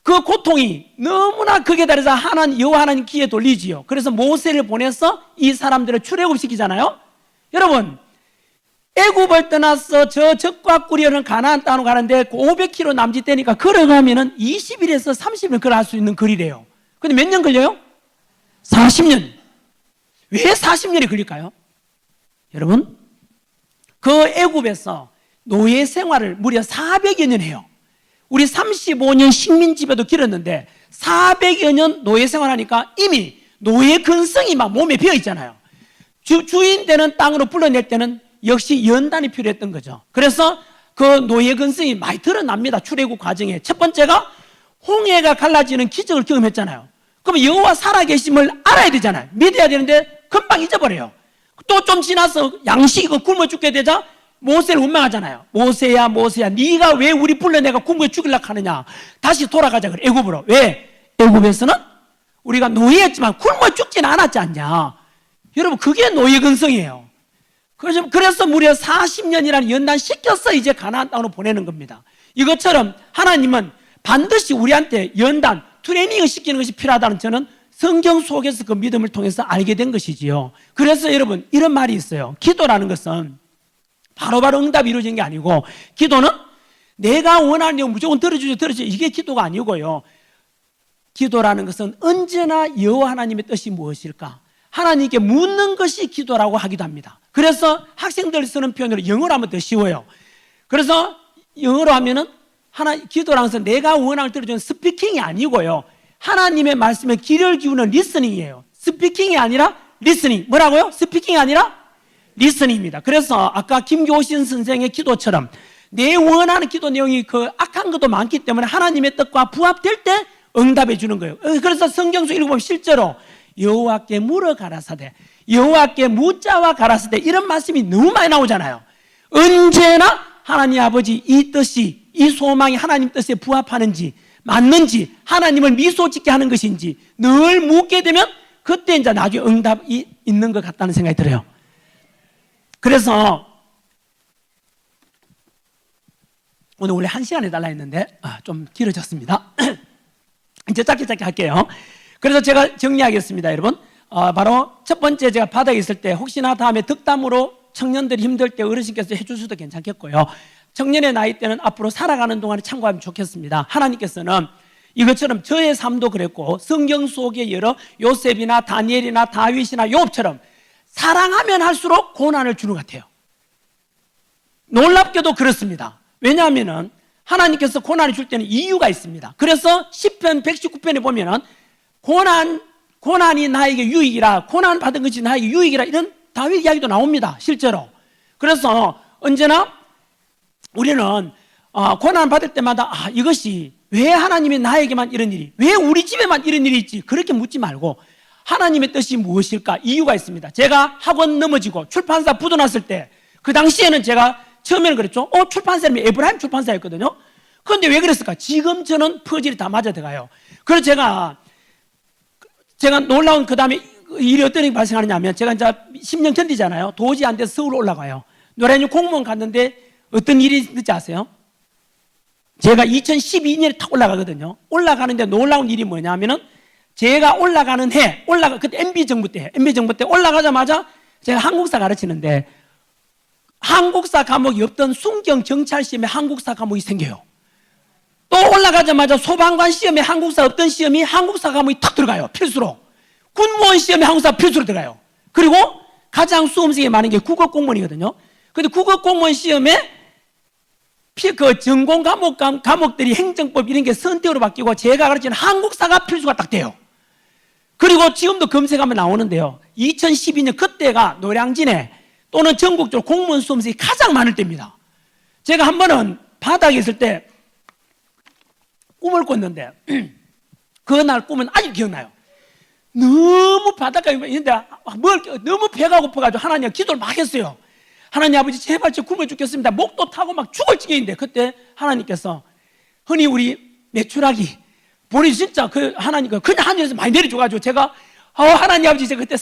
그 고통이 너무나 극에 달해서 여호와 하나님 귀에 돌리지요. 그래서 모세를 보내서 이 사람들을 출애굽시키잖아요. 여러분, 애굽을 떠나서 저 적과 꾸려는 가나안 땅으로 가는데 500km 남짓 되니까 걸어가면은 20일에서 30일 걸어갈 수 있는 거리래요. 근데 몇 년 걸려요? 40년. 왜 40년이 걸릴까요? 여러분, 그 애굽에서 노예 생활을 무려 400여 년 해요. 우리 35년 식민지배도 길었는데 400여 년 노예 생활하니까 이미 노예 근성이 막 몸에 배어 있잖아요. 주인 되는 땅으로 불러낼 때는 역시 연단이 필요했던 거죠. 그래서 그 노예 근성이 많이 드러납니다. 출애굽 과정에. 첫 번째가 홍해가 갈라지는 기적을 경험했잖아요. 그럼 여호와 살아계심을 알아야 되잖아요. 믿어야 되는데 금방 잊어버려요. 또 좀 지나서 양식이 굶어 죽게 되자 모세를 원망하잖아요. 모세야 모세야 네가 왜 우리 불러내가 굶어 죽이려고 하느냐. 다시 돌아가자 그래 애굽으로. 왜? 애굽에서는 우리가 노예였지만 굶어 죽진 않았지 않냐. 여러분 그게 노예 근성이에요. 그래서 무려 40년이라는 연단 시켜서 이제 가나안 땅으로 보내는 겁니다. 이것처럼 하나님은 반드시 우리한테 연단, 트레이닝을 시키는 것이 필요하다는 저는 성경 속에서 그 믿음을 통해서 알게 된 것이지요. 그래서 여러분 이런 말이 있어요. 기도라는 것은 바로바로 응답이 이루어지는 게 아니고 기도는 내가 원하는 영 무조건 들어주죠. 이게 기도가 아니고요. 기도라는 것은 언제나 여호와 하나님의 뜻이 무엇일까? 하나님께 묻는 것이 기도라고 하기도 합니다. 그래서 학생들 쓰는 표현으로 영어로 하면 더 쉬워요. 그래서 영어로 하면은 기도라는 것은 내가 원하는 들어주는 스피킹이 아니고요. 하나님의 말씀에 귀를 기우는 리스닝이에요. 스피킹이 아니라 리스닝. 뭐라고요? 스피킹이 아니라 리스닝입니다. 그래서 아까 김교신 선생의 기도처럼 내 원하는 기도 내용이 그 악한 것도 많기 때문에 하나님의 뜻과 부합될 때 응답해 주는 거예요. 그래서 성경 속 읽어보면 실제로 여호와께 물어 가라사대, 여호와께 묻자와 가라사대 이런 말씀이 너무 많이 나오잖아요. 언제나 하나님 아버지 이 뜻이 이 소망이 하나님 뜻에 부합하는지 맞는지 하나님을 미소 짓게 하는 것인지 늘 묻게 되면 그때 이제 나중에 응답이 있는 것 같다는 생각이 들어요. 그래서 오늘 원래 1시간 해달라 했는데 좀 길어졌습니다. 이제 짧게 할게요. 그래서 제가 정리하겠습니다, 여러분. 바로 첫 번째 제가 바닥에 있을 때 혹시나 다음에 덕담으로 청년들이 힘들 때 어르신께서 해주셔도 괜찮겠고요. 청년의 나이 때는 앞으로 살아가는 동안에 참고하면 좋겠습니다. 하나님께서는 이것처럼 저의 삶도 그랬고 성경 속의 여러 요셉이나 다니엘이나 다윗이나 욥처럼 사랑하면 할수록 고난을 주는 것 같아요. 놀랍게도 그렇습니다. 왜냐하면 하나님께서 고난을 줄 때는 이유가 있습니다. 그래서 시편 119편에 보면은 고난이 나에게 유익이라, 고난 받은 것이 나에게 유익이라 이런 다윗 이야기도 나옵니다. 실제로. 그래서 언제나 우리는 고난 받을 때마다 이것이 왜 하나님이 나에게만 이런 일이, 왜 우리 집에만 이런 일이 있지? 그렇게 묻지 말고 하나님의 뜻이 무엇일까? 이유가 있습니다. 제가 학원 넘어지고 출판사 부도났을 때 그 당시에는 제가 처음에는 그랬죠. 출판사 이름이 에브라임 출판사였거든요. 그런데 왜 그랬을까? 지금 저는 퍼즐이 다 맞아 들어가요. 그래서 제가 놀라운 그 다음에 일이 어떤 일이 발생하느냐면 제가 이제 10년 견디잖아요. 도저히 안 돼서 서울 올라가요. 노량진 공무원 갔는데 어떤 일이 있는지 아세요? 제가 2012년에 탁 올라가거든요. 올라가는데 놀라운 일이 뭐냐면은 제가 올라가는 해, 그때 MB 정부 때 올라가자마자 제가 한국사 가르치는데 한국사 과목이 없던 순경 정찰 시험에 한국사 과목이 생겨요. 또 올라가자마자 소방관 시험에 한국사 없던 시험이 한국사 과목이 탁 들어가요. 필수로. 군무원 시험에 한국사 필수로 들어가요. 그리고 가장 수험생이 많은 게 국어 공무원이거든요. 근데 국어 공무원 시험에 그 전공 과목들이 행정법 이런 게 선택으로 바뀌고 제가 가르치는 한국사가 필수가 딱 돼요. 그리고 지금도 검색하면 나오는데요. 2012년 그때가 노량진에 또는 전국적으로 공무원 수험생이 가장 많을 때입니다. 제가 한 번은 바닥에 있을 때 꿈을 꿨는데 그날 꿈은 아직 기억나요. 너무 바닷가에 있는데 너무 배가 고파가지고 하나님 기도를 막 했어요. 하나님 아버지 제발 저 굶어 죽겠습니다. 목도 타고 막 죽을 지경인데 그때 하나님께서 흔히 우리 메추라기 본인 진짜 그 하나님 그냥 하늘에서 많이 내려줘가지고 제가 하나님 아버지 제가 그때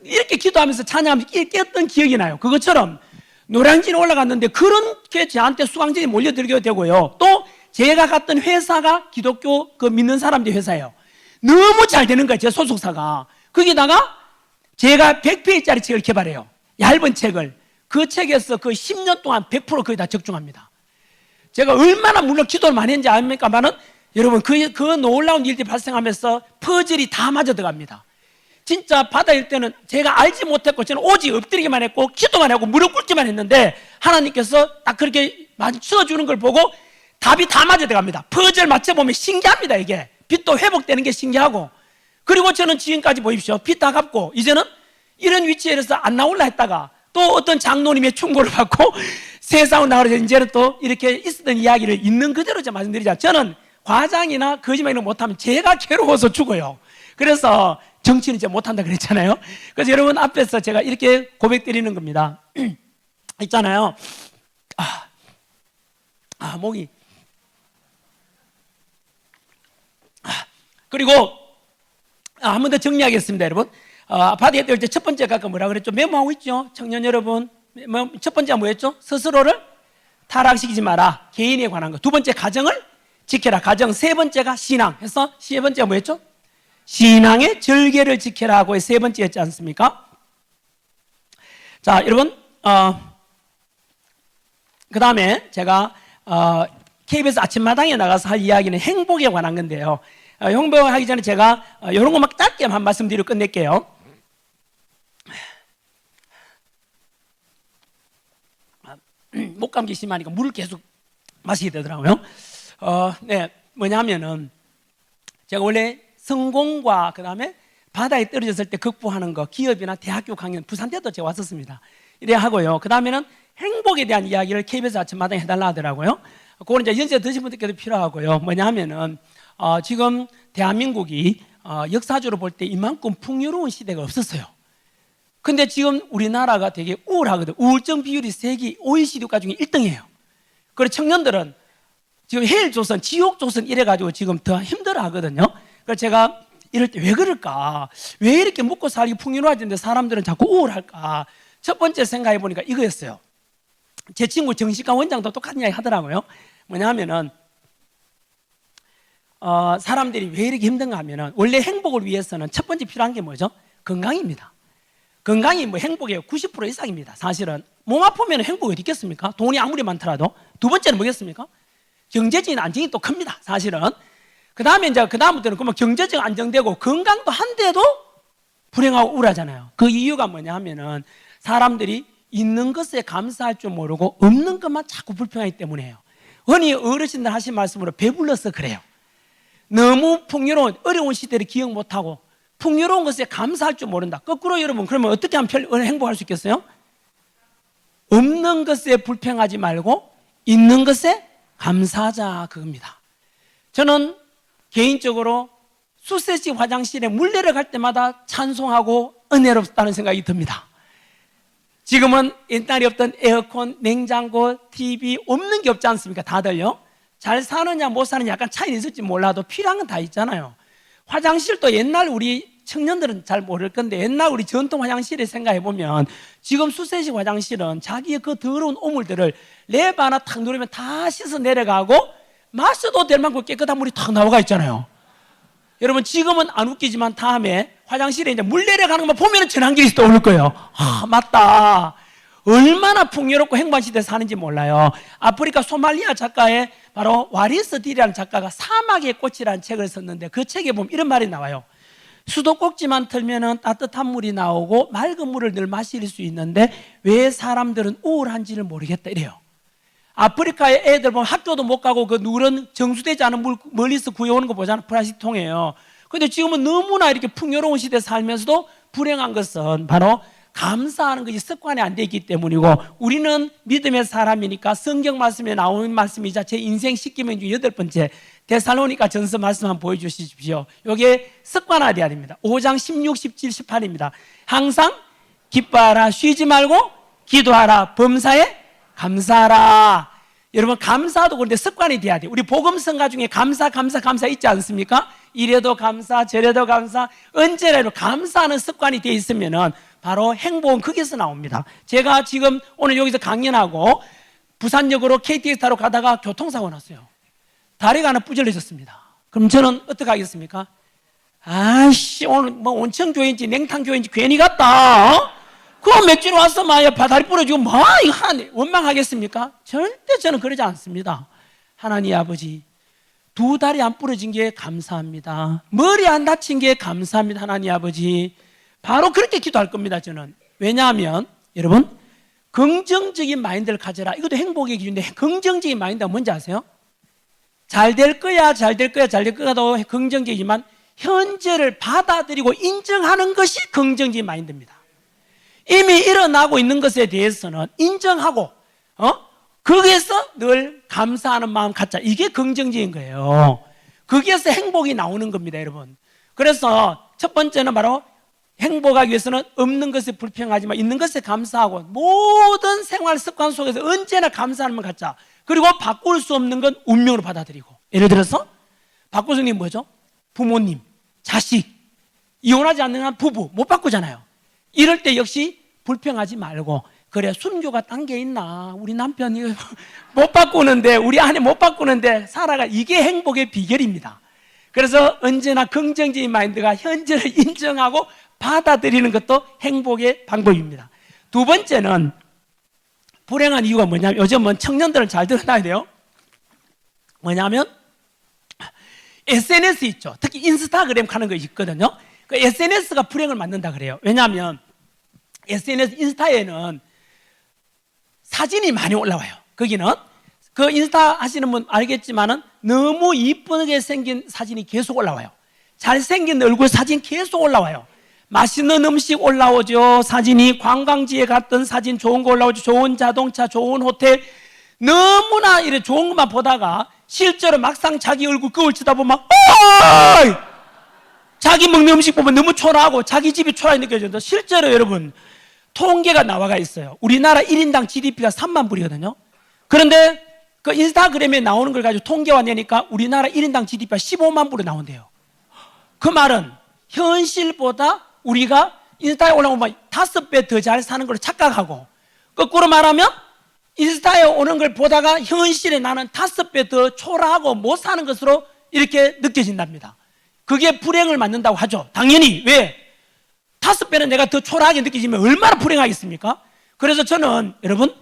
이렇게 기도하면서 찬양하면서 깼던 기억이 나요. 그것처럼 노량진에 올라갔는데 그렇게 저한테 수강생이 몰려들게 되고요. 또 제가 갔던 회사가 기독교 그 믿는 사람들 회사예요. 너무 잘 되는 거예요. 제 소속사가. 거기다가 제가 100페이지짜리 책을 개발해요. 얇은 책을. 그 책에서 그 10년 동안 100% 거의 다 적중합니다. 제가 얼마나 물론 기도를 많이 했는지 압니까만은 여러분 그 놀라운 일들이 발생하면서 퍼즐이 다 맞아 들어갑니다. 진짜 바다일 때는 제가 알지 못했고 저는 오직 엎드리기만 했고 기도만 하고 무릎 꿇기만 했는데 하나님께서 딱 그렇게 맞춰주는 걸 보고 답이 다 맞아 들어갑니다. 퍼즐 맞춰보면 신기합니다. 이게 빚도 회복되는 게 신기하고 그리고 저는 지금까지 보십시오. 빚 다 갚고 이제는 이런 위치에서 안 나올라 했다가 또 어떤 장로님의 충고를 받고 세상으로 나가서 이제는 또 이렇게 있었던 이야기를 있는 그대로 좀 말씀드리자. 저는 과장이나 거짓말이나 못하면 제가 괴로워서 죽어요. 그래서 정치는 이제 못한다 그랬잖아요. 그래서 여러분 앞에서 제가 이렇게 고백드리는 겁니다. 있잖아요. 목이. 그리고 한 번 더 정리하겠습니다, 여러분. 바디에 뜰 때 첫 번째가 뭐라 그랬죠? 메모하고 있죠? 청년 여러분. 첫 번째가 뭐였죠? 스스로를 타락시키지 마라. 개인에 관한 거. 두 번째, 가정을 지켜라. 가정. 세 번째가 신앙. 해서 세 번째가 뭐였죠? 신앙의 절개를 지켜라 하고 세 번째였지 않습니까? 자, 여러분. 그 다음에 제가 KBS 아침마당에 나가서 할 이야기는 행복에 관한 건데요. 행복을 하기 전에 제가 이런 거 막 짧게 한 말씀 드리고 끝낼게요. 목감기 심하니까 물을 계속 마시게 되더라고요. 뭐냐면은 제가 원래 성공과 그 다음에 바다에 떨어졌을 때 극복하는 거 기업이나 대학교 강연 부산 때도 제가 왔었습니다. 이래 하고요. 그 다음에는 행복에 대한 이야기를 KBS 아침마당에 해달라 하더라고요. 그거는 이제 연세 드신 분들께도 필요하고요. 뭐냐면은 지금 대한민국이 역사적으로 볼 때 이만큼 풍요로운 시대가 없었어요. 근데 지금 우리나라가 되게 우울하거든요. 우울증 비율이 세계 OECD 국가 중에 1등이에요. 그래서 청년들은 지금 헬조선, 지옥조선 이래가지고 지금 더 힘들어 하거든요. 그래서 제가 이럴 때 왜 그럴까? 왜 이렇게 먹고 살기 풍요로워지는데 사람들은 자꾸 우울할까? 첫 번째 생각해 보니까 이거였어요. 제 친구 정식관 원장도 똑같은 이야기 하더라고요. 뭐냐면은 사람들이 왜 이렇게 힘든가 하면은 원래 행복을 위해서는 첫 번째 필요한 게 뭐죠? 건강입니다. 건강이 뭐 행복의 90% 이상입니다. 사실은 몸 아프면 행복이 어디 있겠습니까? 돈이 아무리 많더라도. 두 번째는 뭐겠습니까? 경제적인 안정이 또 큽니다. 사실은. 그 다음에 이제 그 다음부터는 그러면 경제적 안정되고 건강도 한데도 불행하고 우울하잖아요. 그 이유가 뭐냐 하면은 사람들이 있는 것에 감사할 줄 모르고 없는 것만 자꾸 불평하기 때문이에요. 흔히 어르신들 하신 말씀으로 배불러서 그래요. 너무 풍요로운 어려운 시대를 기억 못하고 풍요로운 것에 감사할 줄 모른다. 거꾸로 여러분 그러면 어떻게 하면 행복할 수 있겠어요? 없는 것에 불평하지 말고 있는 것에 감사하자 그겁니다. 저는 개인적으로 수세식 화장실에 물 내려갈 때마다 찬송하고 은혜롭다는 생각이 듭니다. 지금은 옛날에 없던 에어컨, 냉장고, TV 없는 게 없지 않습니까? 다들요. 잘 사느냐 못 사느냐 약간 차이는 있을지 몰라도 필요한 건 다 있잖아요. 화장실도 옛날 우리 청년들은 잘 모를 건데 옛날 우리 전통 화장실을 생각해 보면 지금 수세식 화장실은 자기의 그 더러운 오물들을 랩 하나 탁 누르면 다 씻어 내려가고 마셔도 될 만큼 깨끗한 물이 탁 나와가 있잖아요. 여러분 지금은 안 웃기지만 다음에 화장실에 이제 물 내려가는 것만 보면 전환길이 떠오를 거예요. 아, 맞다. 얼마나 풍요롭고 행복한 시대에 사는지 몰라요. 아프리카 소말리아 작가의 바로 와리스 디라는 작가가 사막의 꽃이라는 책을 썼는데 그 책에 보면 이런 말이 나와요. 수도꼭지만 틀면은 따뜻한 물이 나오고 맑은 물을 늘 마실 수 있는데 왜 사람들은 우울한지를 모르겠다 이래요. 아프리카의 애들 보면 학교도 못 가고 그 누런 정수되지 않은 물 멀리서 구해오는 거 보잖아요. 플라스틱 통에요. 근데 지금은 너무나 이렇게 풍요로운 시대에 살면서도 불행한 것은 바로 감사하는 것이 습관이 안 돼 있기 때문이고, 우리는 믿음의 사람이니까 성경 말씀에 나오는 말씀이자 제 인생 10계명 중 8번째 데살로니가 전서 말씀 한번 보여주십시오. 이게 습관화돼야 됩니다. 5장 16, 17, 18입니다. 항상 기뻐하라, 쉬지 말고 기도하라, 범사에 감사하라. 여러분 감사도 그런데 습관이 돼야 돼요. 우리 복음성가 중에 감사 있지 않습니까? 이래도 감사, 저래도 감사, 언제라도 감사하는 습관이 돼 있으면은 바로 행복은 거기서 나옵니다. 제가 지금 오늘 여기서 강연하고 부산역으로 KTX 타러 가다가 교통사고 났어요. 다리가 하나 부절해졌습니다. 그럼 저는 어떻게 하겠습니까? 아이씨, 오늘 뭐 온천교회인지 냉탕교회인지 괜히 갔다. 그럼 맥주로 와서 막 다리 부러지고 뭐 이거 원망하겠습니까? 절대 저는 그러지 않습니다. 하나님 아버지, 두 다리 안 부러진 게 감사합니다. 머리 안 다친 게 감사합니다. 하나님 아버지, 바로 그렇게 기도할 겁니다. 저는. 왜냐하면 여러분 긍정적인 마인드를 가져라. 이것도 행복의 기준인데 긍정적인 마인드가 뭔지 아세요? 잘 될 거야 도 긍정적이지만 현재를 받아들이고 인정하는 것이 긍정적인 마인드입니다. 이미 일어나고 있는 것에 대해서는 인정하고 거기에서 늘 감사하는 마음 갖자. 이게 긍정적인 거예요. 거기에서 행복이 나오는 겁니다, 여러분. 그래서 첫 번째는 바로 행복하기 위해서는 없는 것에 불평하지만 있는 것에 감사하고 모든 생활 습관 속에서 언제나 감사하는 마음 갖자. 그리고 바꿀 수 없는 건 운명으로 받아들이고. 예를 들어서 바꿀 수 있는 게 뭐죠? 부모님, 자식, 이혼하지 않는 한 부부 못 바꾸잖아요. 이럴 때 역시 불평하지 말고, 그래 순교가 딴 게 있나, 우리 남편이 못 바꾸는데, 우리 아내 못 바꾸는데 살아가. 이게 행복의 비결입니다. 그래서 언제나 긍정적인 마인드가 현재를 인정하고 받아들이는 것도 행복의 방법입니다. 두 번째는 불행한 이유가 뭐냐면, 요즘은 청년들은 잘 들어놔야 돼요. 뭐냐면 SNS 있죠. 특히 인스타그램 하는 거 있거든요. 그 SNS가 불행을 만든다 그래요. 왜냐하면 SNS, 인스타에는 사진이 많이 올라와요. 거기는 그 인스타 하시는 분 알겠지만은 너무 이쁘게 생긴 사진이 계속 올라와요. 잘생긴 얼굴 사진 계속 올라와요. 맛있는 음식 올라오죠. 사진이 관광지에 갔던 사진 좋은 거 올라오죠. 좋은 자동차, 좋은 호텔, 너무나 이래 좋은 것만 보다가 실제로 막상 자기 얼굴 거울 쳐다보면 어이! 자기 먹는 음식 보면 너무 초라하고 자기 집이 초라하게 느껴진다. 실제로 여러분 통계가 나와가 있어요. 우리나라 1인당 GDP가 3만 불이거든요. 그런데 그 인스타그램에 나오는 걸 가지고 통계화 내니까 우리나라 1인당 GDP가 15만 불이 나온대요. 그 말은 현실보다 우리가 인스타에 올라오면 5배 더 잘 사는 걸로 착각하고, 거꾸로 말하면 인스타에 오는 걸 보다가 현실에 나는 5배 더 초라하고 못 사는 것으로 이렇게 느껴진답니다. 그게 불행을 만든다고 하죠. 당연히. 왜? 5배는 내가 더 초라하게 느껴지면 얼마나 불행하겠습니까? 그래서 저는 여러분,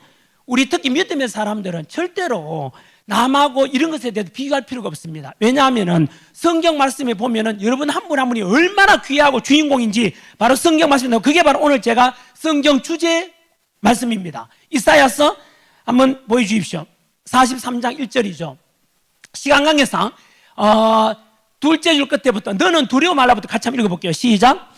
우리 특히 믿음의 사람들은 절대로 남하고 이런 것에 대해서 비교할 필요가 없습니다. 왜냐하면은 성경 말씀에 보면은 여러분 한 분 한 분이 얼마나 귀하고 주인공인지 바로 성경 말씀입니다. 그게 바로 오늘 제가 성경 주제 말씀입니다. 이사야서 한번 보여주십시오. 43장 1절이죠. 시간 관계상 둘째 줄 끝에부터 너는 두려워 말라부터 같이 한번 읽어볼게요. 시작.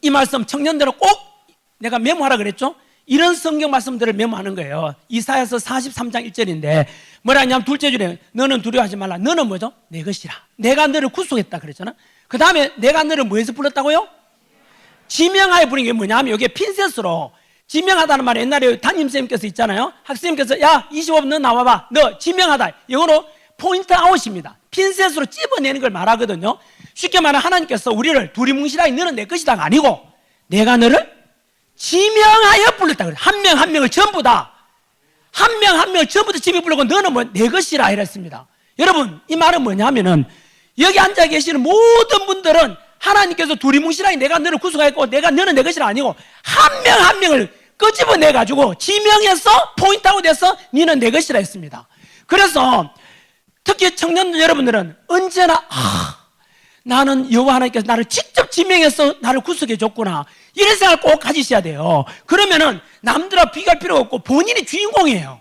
이 말씀 청년들은 꼭 내가 메모하라 그랬죠? 이런 성경 말씀들을 메모하는 거예요. 이사야서 43장 1절인데 뭐라 하냐면 둘째 줄에 너는 두려워하지 말라. 너는 뭐죠? 내 것이라. 내가 너를 구속했다 그랬잖아. 그 다음에 내가 너를 뭐에서 불렀다고요? 지명하여 부른 게 뭐냐면 여기에 핀셋으로 지명하다는 말이 옛날에 담임선생님께서 있잖아요. 학생님께서 야 25분 너 나와봐. 너 지명하다. 영어로 포인트 아웃입니다. 핀셋으로 찝어내는 걸 말하거든요. 쉽게 말하면 하나님께서 우리를 두리뭉실하게 너는 내 것이다가 아니고 내가 너를 지명하여 불렀다 그래. 한 명 한 명을 전부 다, 한 명 한 명을 전부 다 지명 불렀고 너는 뭐 내 것이라 이랬습니다. 여러분, 이 말은 뭐냐면은 여기 앉아 계시는 모든 분들은 하나님께서 두리뭉실하게 내가 너를 구속하였고 내가 너는 내 것이라 아니고 한 명 한 명을 끄집어내 가지고 지명해서 포인트아웃 해서 너는 내 것이라 했습니다. 그래서 특히 청년 여러분들은 언제나 나는 여호와 하나님께서 나를 직접 지명해서 나를 구속해 줬구나, 이런 생각을 꼭 가지셔야 돼요. 그러면은 남들하고 비교할 필요가 없고 본인이 주인공이에요.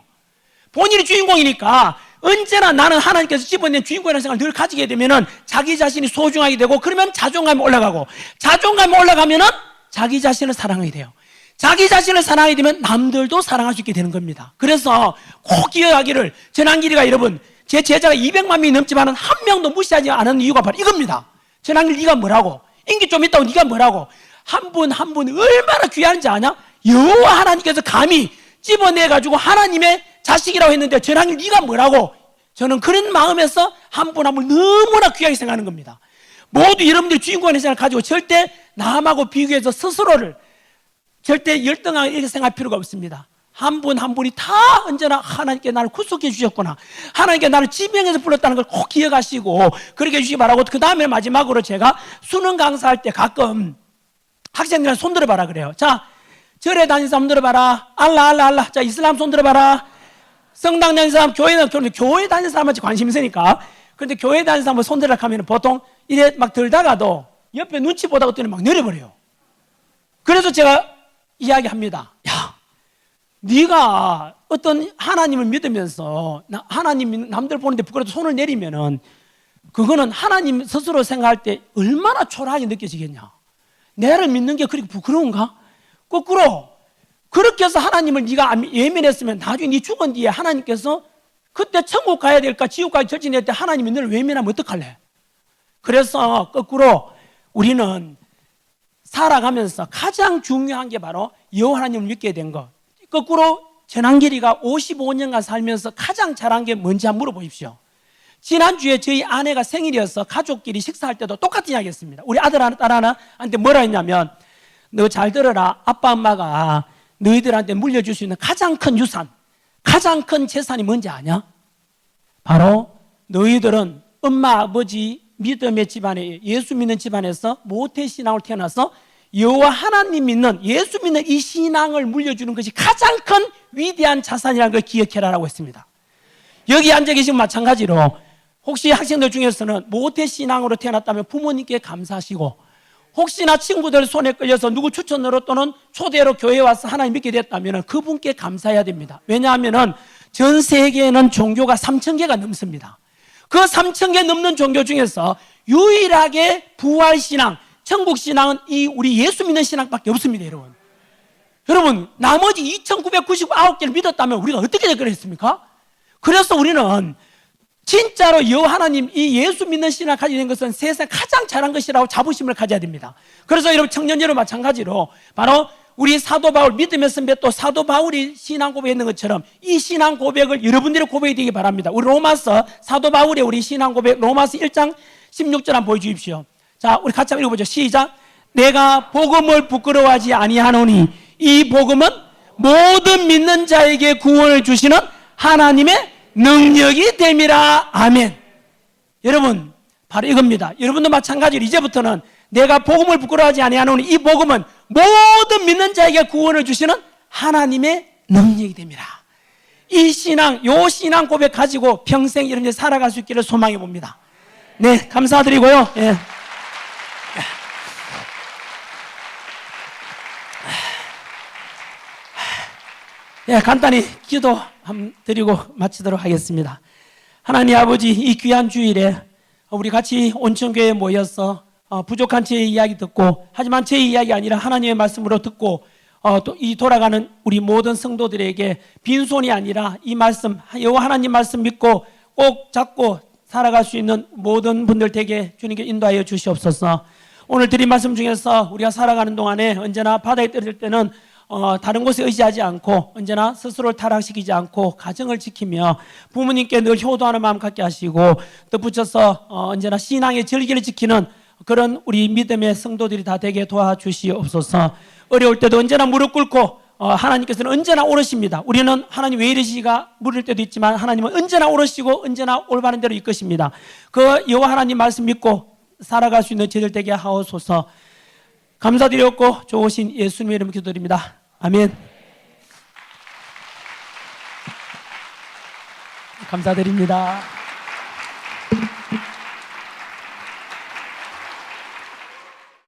본인이 주인공이니까 언제나 나는 하나님께서 집어낸 주인공이라는 생각을 늘 가지게 되면은 자기 자신이 소중하게 되고, 그러면 자존감이 올라가고, 자존감이 올라가면은 자기 자신을 사랑하게 돼요. 자기 자신을 사랑하게 되면 남들도 사랑할 수 있게 되는 겁니다. 그래서 꼭 기억하기를, 전환길이가 여러분, 제 제자가 200만 명이 넘지만은 한 명도 무시하지 않은 이유가 바로 이겁니다. 전환길 네가 뭐라고? 인기 좀 있다고 네가 뭐라고? 한 분 한 분 얼마나 귀한지 아냐? 여호와 하나님께서 감히 집어내가지고 하나님의 자식이라고 했는데 전환길 네가 뭐라고? 저는 그런 마음에서 한 분 한 분 너무나 귀하게 생각하는 겁니다. 모두 여러분들이 주인공의 생각을 가지고 절대 남하고 비교해서 스스로를 절대 열등하게 이렇게 생각할 필요가 없습니다. 한 분 한 분이 다 언제나 하나님께 나를 구속해 주셨구나, 하나님께 나를 지명해서 불렀다는 걸 꼭 기억하시고 그렇게 해주시기 바라고, 그 다음에 마지막으로 제가 수능 강사할 때 가끔 학생들한테 손 들어봐라 그래요. 자, 절에 다니는 사람 들어봐라. 알라. 자, 이슬람 손 들어봐라. 성당 다니는 사람, 교회 다니는 사람한테 관심 있으니까. 그런데 교회 다니는 사람 손 들으라 하면 보통 이래 막 들다가도 옆에 눈치 보다가 또는 막 내려버려요. 그래서 제가 이야기합니다. 야, 네가 어떤 하나님을 믿으면서 하나님 남들 보는데 부끄러워도 손을 내리면은 그거는 하나님 스스로 생각할 때 얼마나 초라하게 느껴지겠냐. 내를 믿는 게 그렇게 부끄러운가? 거꾸로 그렇게 해서 하나님을 네가 예민했으면 나중에 네 죽은 뒤에 하나님께서 그때 천국 가야 될까 지옥 가야 결정할 때 하나님이 너를 외면하면 어떡할래? 그래서 거꾸로 우리는 살아가면서 가장 중요한 게 바로 여호와 하나님을 믿게 된 것. 거꾸로 전환길이가 55년간 살면서 가장 잘한 게 뭔지 한번 물어보십시오. 지난주에 저희 아내가 생일이어서 가족끼리 식사할 때도 똑같은 이야기 했습니다. 우리 아들 하나 딸 하나한테 뭐라 했냐면, 너 잘 들어라. 아빠 엄마가 너희들한테 물려줄 수 있는 가장 큰 유산, 가장 큰 재산이 뭔지 아냐? 바로 너희들은 엄마 아버지 믿음의 집안에, 예수 믿는 집안에서 모태신앙으로 태어나서 여호와 하나님 믿는, 예수 믿는 이 신앙을 물려주는 것이 가장 큰 위대한 자산이라는 걸 기억해라라고 했습니다. 여기 앉아 계시면 마찬가지로 혹시 학생들 중에서는 모태신앙으로 태어났다면 부모님께 감사하시고, 혹시나 친구들 손에 끌려서 누구 추천으로 또는 초대로 교회에 와서 하나님 믿게 됐다면 그분께 감사해야 됩니다. 왜냐하면 전 세계에는 종교가 3,000개가 넘습니다. 그 3,000개 넘는 종교 중에서 유일하게 부활신앙, 천국신앙은 이 우리 예수 믿는 신앙밖에 없습니다. 여러분 나머지 2,999개를 믿었다면 우리가 어떻게 될 거랬습니까? 그래서 우리는 진짜로 여호와 하나님 이 예수 믿는 신앙을 가지게 된 것은 세상 가장 잘한 것이라고 자부심을 가져야 됩니다. 그래서 여러분 청년 여러분 마찬가지로 바로 우리 사도 바울 믿음의 선배 또 사도 바울이 신앙 고백했는 것처럼 이 신앙 고백을 여러분들의 고백이 되기 바랍니다. 우리 로마서 사도 바울의 우리 신앙 고백 로마서 1장 16절 한번 보여주십시오. 자, 우리 같이 한번 읽어보죠. 시작. 내가 복음을 부끄러워하지 아니하노니 이 복음은 모든 믿는 자에게 구원을 주시는 하나님의 능력이 됨이라. 아멘. 여러분 바로 이겁니다. 여러분도 마찬가지로 이제부터는 내가 복음을 부끄러워하지 아니하노니 이 복음은 모든 믿는 자에게 구원을 주시는 하나님의 능력이 됩니다. 이 신앙, 요 신앙 고백 가지고 평생 이렇게 살아갈 수 있기를 소망해 봅니다. 네, 감사드리고요. 예. 예, 간단히 기도 한번 드리고 마치도록 하겠습니다. 하나님 아버지, 이 귀한 주일에 우리 같이 온천교회에 모여서 부족한 제 이야기 듣고, 하지만 제 이야기 아니라 하나님의 말씀으로 듣고 또 이 돌아가는 우리 모든 성도들에게 빈손이 아니라 이 말씀, 여호와 하나님 말씀 믿고 꼭 잡고 살아갈 수 있는 모든 분들 되게 주님께 인도하여 주시옵소서. 오늘 드린 말씀 중에서 우리가 살아가는 동안에 언제나 바다에 떨어질 때는 다른 곳에 의지하지 않고 언제나 스스로를 타락시키지 않고 가정을 지키며 부모님께 늘 효도하는 마음 갖게 하시고 덧붙여서 언제나 신앙의 절기를 지키는 그런 우리 믿음의 성도들이 다 되게 도와주시옵소서. 어려울 때도 언제나 무릎 꿇고 하나님께서는 언제나 오르십니다. 우리는 하나님 왜 이러시가 물을 때도 있지만 하나님은 언제나 오르시고 언제나 올바른 대로 이끄십니다. 그 여호와 하나님 말씀 믿고 살아갈 수 있는 저희들 되게 하옵소서. 감사드렸고 좋으신 예수님의 이름으로 기도드립니다. 아멘. 감사드립니다.